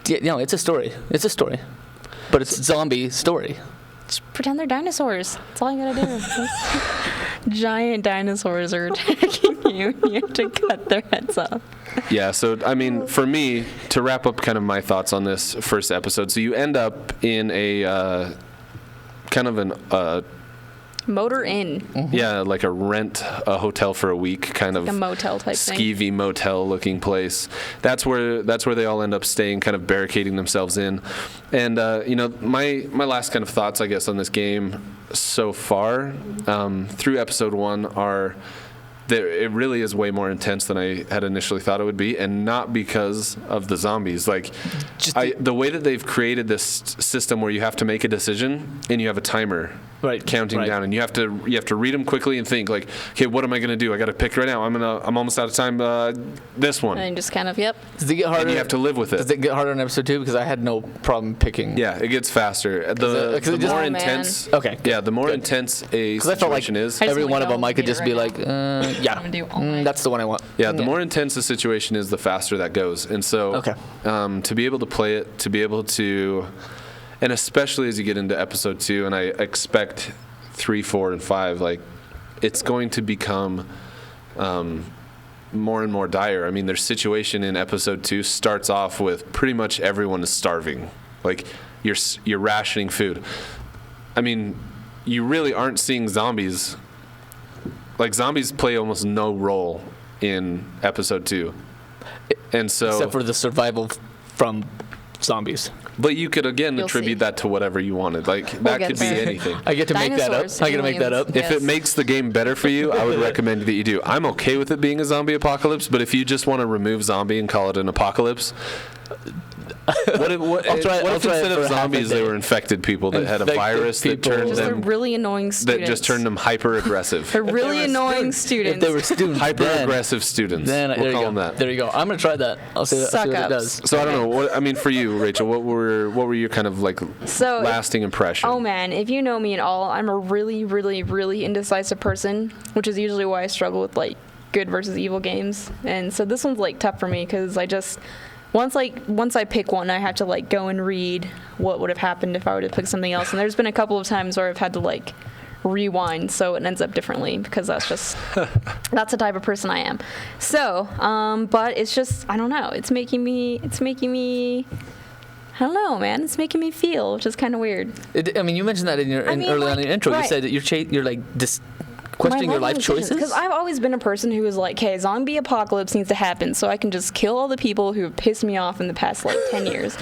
Yeah, it's a story. It's a story, but it's a zombie story. Just pretend they're dinosaurs. That's all you gotta do. Giant dinosaurs are attacking you. You have to cut their heads off. Yeah, so, I mean, for me, to wrap up kind of my thoughts on this first episode, so you end up in a kind of an Motor Inn. yeah, like a hotel for a week, kind of A motel type thing. skeevy motel looking place. That's where they all end up staying, kind of barricading themselves in. And my last kind of thoughts, I guess, on this game so far through episode 1 are that it really is way more intense than I had initially thought it would be, and not because of the zombies. Like, the way that they've created this system where you have to make a decision and you have a timer counting down, and you have to read them quickly and think, like, okay, what am I going to do? I got to pick right now. I'm almost out of time. This one. And just kind of, Does it get harder? And you have to live with it. Does it get harder in episode 2? Because I had no problem picking. Yeah, it gets faster. The more intense. Okay, good, Yeah, the more intense a Because I felt like situation is. I just every wanna one of go them I could get it just be right like, I'm yeah, gonna do all night. that's the one I want. Yeah, the more intense the situation is, the faster that goes. And so to be able to play it, to be able to, and especially as you get into episode 2, and I expect 3, 4, and 5, like, it's going to become more and more dire. I mean, their situation in episode 2 starts off with pretty much everyone is starving. Like, you're rationing food. I mean, you really aren't seeing zombies. Like, zombies play almost no role in episode 2. And so, Except for the survival from zombies. But you could, again, You'll attribute see. that to whatever you wanted. Like, that get could be there. anything. I get to make that up. Dinosaurs, I get to make that up. aliens. If it makes the game better for you, I would recommend that you do. I'm okay with it being a zombie apocalypse, but if you just want to remove zombie and call it an apocalypse, what if I'll try it instead for of half a zombies, they day. were infected people that had a Infected virus that people. turned Just they're them really annoying that students. just turned them hyper aggressive. They're really annoying students. If they were students, Hyper aggressive students. then We'll there call you them go. that. There you go. I'm gonna try that. I'll see what it Suck-ups. does. So I don't know. What I mean for you, Rachel, what were your kind of like So- lasting impression? Oh man, if you know me at all, I'm a really, really, really indecisive person, which is usually why I struggle with like good versus evil games. And so this one's like tough for me because I just once I pick one, I have to like go and read what would have happened if I would have picked something else. And there's been a couple of times where I've had to like rewind so it ends up differently because that's the type of person I am. So, but it's just I don't know. It's making me. I don't know, man. It's making me feel, which is kind of weird. I mean, you mentioned that in your mean, early like, on in your intro. right. You said that you're like questioning your life choices. Because I've always been a person who was like, "Okay, zombie apocalypse needs to happen, so I can just kill all the people who have pissed me off in the past like 10 years."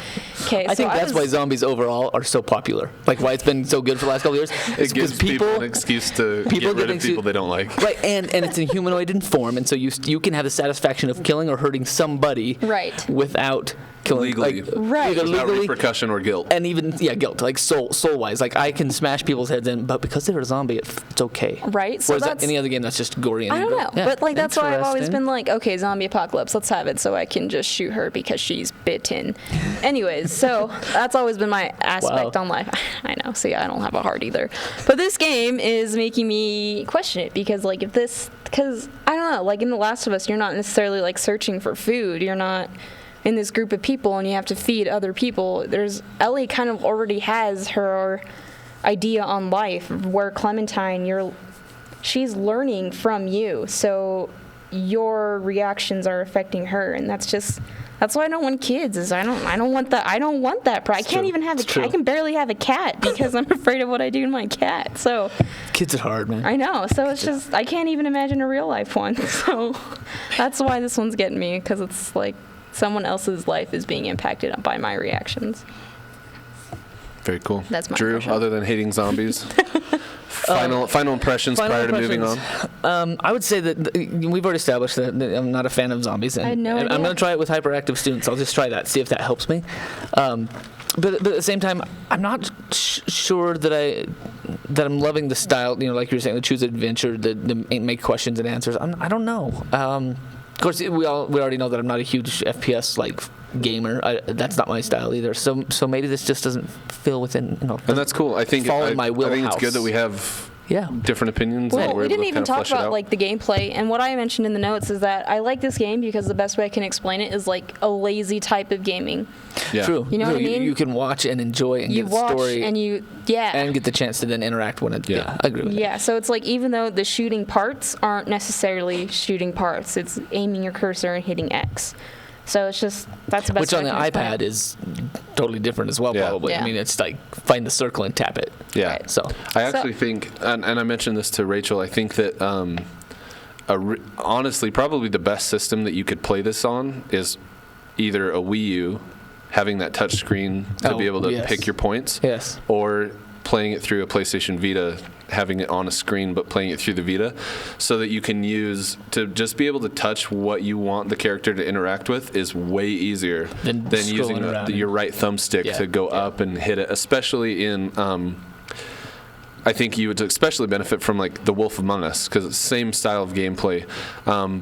Okay, I think that's why zombies overall are so popular. Like why it's been so good for the last couple of years. it gives people an excuse to people get rid get of people they don't like. Right, and it's in humanoid form, and so you can have the satisfaction of killing or hurting somebody Right. without killing Legally. Right. Without legally, repercussion or guilt. and even guilt, like soul wise. Like I can smash people's heads in, but because they're a zombie, it's okay. Right, so Whereas that's- any other game that's just gory and I don't know, Yeah, but like that's why I've always interesting. been like, okay, zombie apocalypse, let's have it, so I can just shoot her because she's bitten. Anyways, so that's always been my aspect Wow. on life. I know, see, I don't have a heart either, but this game is making me question it because because I don't know, like in The Last of Us, you're not necessarily like searching for food, you're not in this group of people and you have to feed other people. Ellie kind of already has her idea on life, where Clementine, she's learning from you, so your reactions are affecting her, and that's why I don't want kids. Is I don't want that. I don't want that. I can't true. even have a It's cat. I true. can barely have a cat because I'm afraid of what I do to my cat. So Kids are hard, man. I know. So it's just I can't even imagine a real life one. So that's why this one's getting me, because it's like someone else's life is being impacted by my reactions. Very cool. That's my Drew, impression. other than hating zombies, final impressions Final prior to moving on. impressions. I would say that we've already established that I'm not a fan of zombies. And, I had no and I'm idea. going to try it with hyperactive students. I'll just try that, see if that helps me. But at the same time, I'm not sure that I'm loving the style. You know, like you were saying, the choose adventure, the make questions and answers. I don't know. Of course, we already know that I'm not a huge FPS like gamer. That's not my style either. So maybe this just doesn't feel within. And that's cool. I think fall in my I think it's wheelhouse. good that we have Yeah. different opinions. and Well, we're we able didn't to even kind of talk flesh it about out. like the gameplay, and what I mentioned in the notes is that I like this game because the best way I can explain it is like a lazy type of gaming. Yeah. True. You know what I True. mean? You can watch and enjoy and You get the watch story and you and get the chance to then interact when it. Yeah. I agree with that. Yeah, so it's like even though the shooting parts aren't necessarily shooting parts, it's aiming your cursor and hitting X. So it's just that's the best Which way on the I can explain iPad it. is totally different as well, Yeah. probably. Yeah. I mean, it's like find the circle and tap it. Yeah. Right. So I actually think, and I mentioned this to Rachel, I think that honestly, probably the best system that you could play this on is either a Wii U, having that touch screen to be able to yes. pick your points, yes. or playing it through a PlayStation Vita, having it on a screen but playing it through the Vita, so that you can use to just be able to touch what you want the character to interact with is way easier Than than using scrolling around your right thumbstick Yeah. to go up and hit it, especially in I think you would especially benefit from like The Wolf Among Us, because it's the same style of gameplay,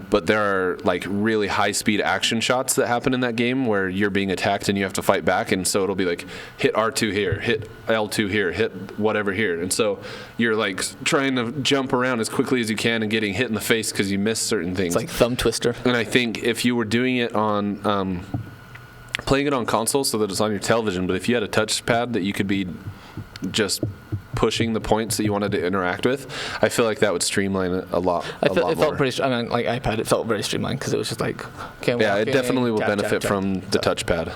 but there are like really high-speed action shots that happen in that game where you're being attacked and you have to fight back, and so it'll be like hit R2 here, hit L2 here, hit whatever here, and so you're like trying to jump around as quickly as you can and getting hit in the face because you miss certain things. It's like thumb twister. And I think if you were doing it on playing it on console so that it's on your television, but if you had a touchpad that you could be just pushing the points that you wanted to interact with, I feel like that would streamline it a lot. It felt more. pretty. I mean, like iPad, it felt very streamlined because it was just like. Okay, Yeah, it walking, definitely will tap, benefit tap, tap. from the touchpad.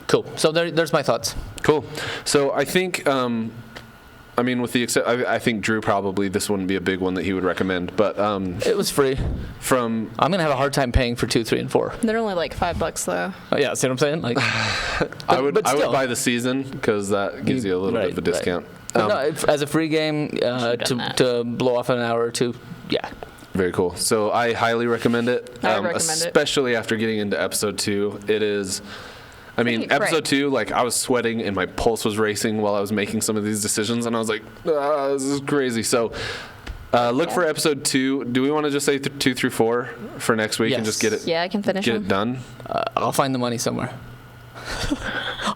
Cool. So there's my thoughts. Cool. So I think I mean, with the I think Drew probably this wouldn't be a big one that he would recommend, but It was free. from I'm gonna have a hard time paying for 2, 3, and 4. They're only like $5 though. Oh, yeah, see what I'm saying? Like, I would still. buy the season because that gives you a little bit of a discount. But no, as a free game done that. to blow off an hour or two, yeah. Very cool. So I highly recommend it. I recommend it. Especially after getting into episode 2. It is. I mean, Pretty episode great. 2, like I was sweating and my pulse was racing while I was making some of these decisions, and I was like, this is crazy. So look for episode 2. Do we want to just say 2 through 4 for next week and just get it? Yeah, I can finish Get them. it done. I'll find the money somewhere.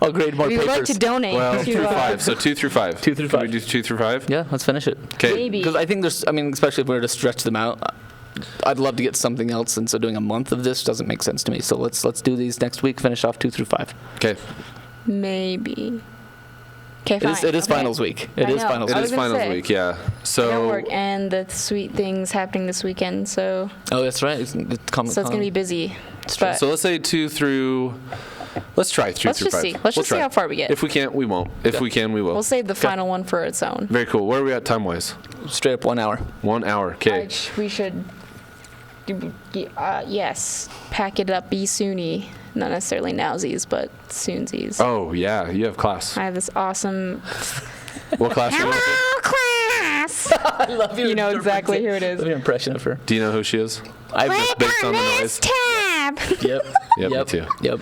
I'll grade more We would papers. like to donate. Well, to, through 5. So 2 through 5. 2 through Can 5. we do 2 through 5? Yeah, let's finish it. Okay. Maybe. Because I think there's, I mean, especially if we were to stretch them out, I'd love to get something else, and so doing a month of this doesn't make sense to me. So let's do these next week. Finish off 2 through 5. Okay. Maybe. Okay, fine. It is okay. finals week. I It is know. finals It I week. was is gonna finals say. week, yeah. I got So work and the sweet things happening this weekend, so Oh, that's right. It's Comic-Con. it's gonna be busy. true. But So let's say 2 through. Let's try 2 Let's through just 5. see. Let's just see try. how far we get. If we can't, we won't. If we can, we will. we'll save the final one for its own. Very cool. Where are we at time wise? Straight up 1 hour. 1 hour. Okay. We should, yes, pack it up, be soonie. Not necessarily nowsies, but soonsies. Oh yeah, you have class. I have this awesome. What class are you in? class! I love You know exactly who it is. Your impression of her. Do you know who she is? I've Based on the noise. tab! Yep. Yep, me too. Yep.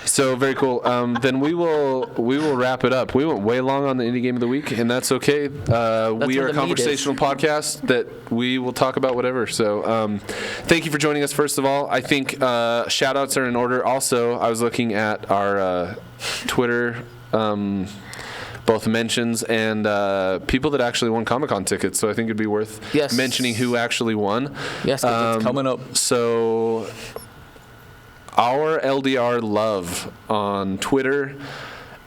So very cool. Then we will wrap it up. We went way long on the indie game of the week, and that's okay. We where are a the meat is. conversational podcast that we will talk about whatever. So thank you for joining us. First of all, I think shout outs are in order. Also, I was looking at our Twitter. Both mentions and people that actually won Comic-Con tickets, so I think it'd be worth Yes. mentioning who actually won. Yes, 'cause it's coming up. So, our LDR Love on Twitter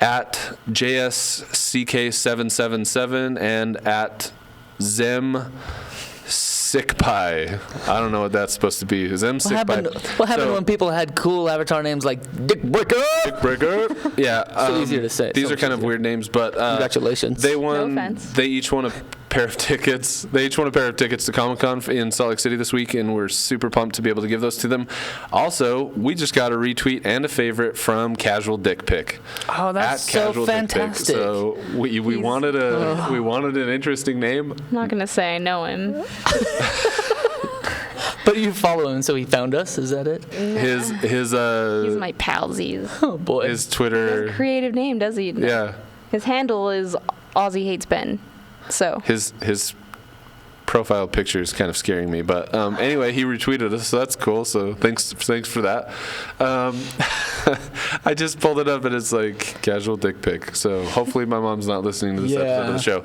at JSCK777 and at Zem Sickpie. I don't know what that's supposed to be. Zem What happened, Sickpie. what happened So- when people had cool avatar names like Dick Breaker? Breaker. Yeah. So easier to say. These So are kind of easier. weird names, but Congratulations. they won. No offense. They each won a pair of tickets. They each won a pair of tickets to Comic-Con in Salt Lake City this week, and we're super pumped to be able to give those to them. Also, we just got a retweet and a favorite from Casual Dick Pic. Oh, that's At so Casual Dick Pic. fantastic. So we wanted an interesting name. I'm not gonna say I know him. But you follow him, so he found us. Is that it? His He's my palsies. Oh boy. his Twitter. Creative name, does he? No. Yeah. His handle is Aussie Hates Ben. So His profile picture is kind of scaring me, but anyway, he retweeted us, so that's cool. So thanks for that. I just pulled it up, and it's like Casual Dick Pic. So hopefully my mom's not listening to this episode of the show.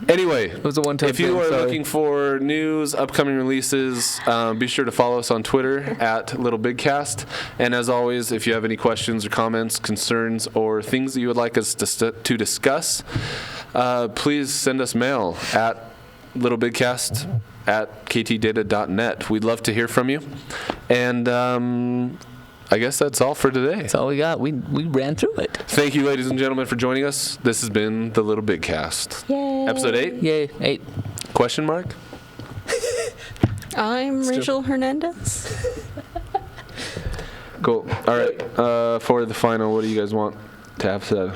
Anyway, it was a one-time if you thing, are sorry. looking for news, upcoming releases, be sure to follow us on Twitter at LittleBigKast. And as always, if you have any questions or comments, concerns, or things that you would like us to discuss, please send us mail at LittleBigKast at ktdata.net. We'd love to hear from you. And I guess that's all for today. That's all we got. We ran through it. Thank you, ladies and gentlemen, for joining us. This has been the Little Big Cast. yay. Episode 8? Yay. 8. Question mark? I'm Rachel Hernandez. Cool. All right. For the final, what do you guys want to have said?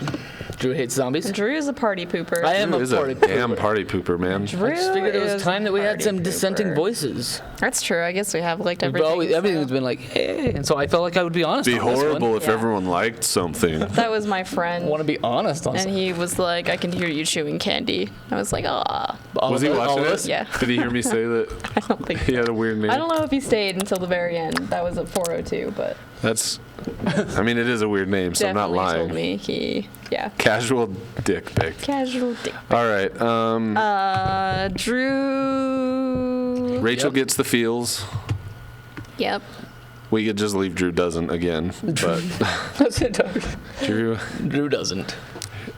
Drew hates zombies. Drew is a party pooper. I am Drew a is party a damn party pooper, man. Drew I just figured it was is time that we had party some pooper. dissenting voices. That's true. I guess we have liked We've everything. always, so. everything's been like, hey. And so I felt like I would be honest It'd be on this one. horrible if Yeah. everyone liked something. That was my friend. I want to be honest on And something. he was like, I can hear you chewing candy. I was like, ah. Was he watching this? it? Yeah. Did he hear me say that I don't think he had a weird name? I don't know if he stayed until the very end. That was at 4:02, but That's, I mean, it is a weird name, so I'm not definitely told lying. me yeah. Casual Dick Pic. Casual dick. All right. Drew. Rachel Yep. gets the feels. Yep. We could just leave Drew doesn't again, but Drew Drew doesn't.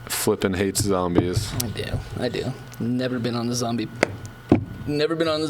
flippin' hates zombies. I do. Never been on the zombie. Never been on the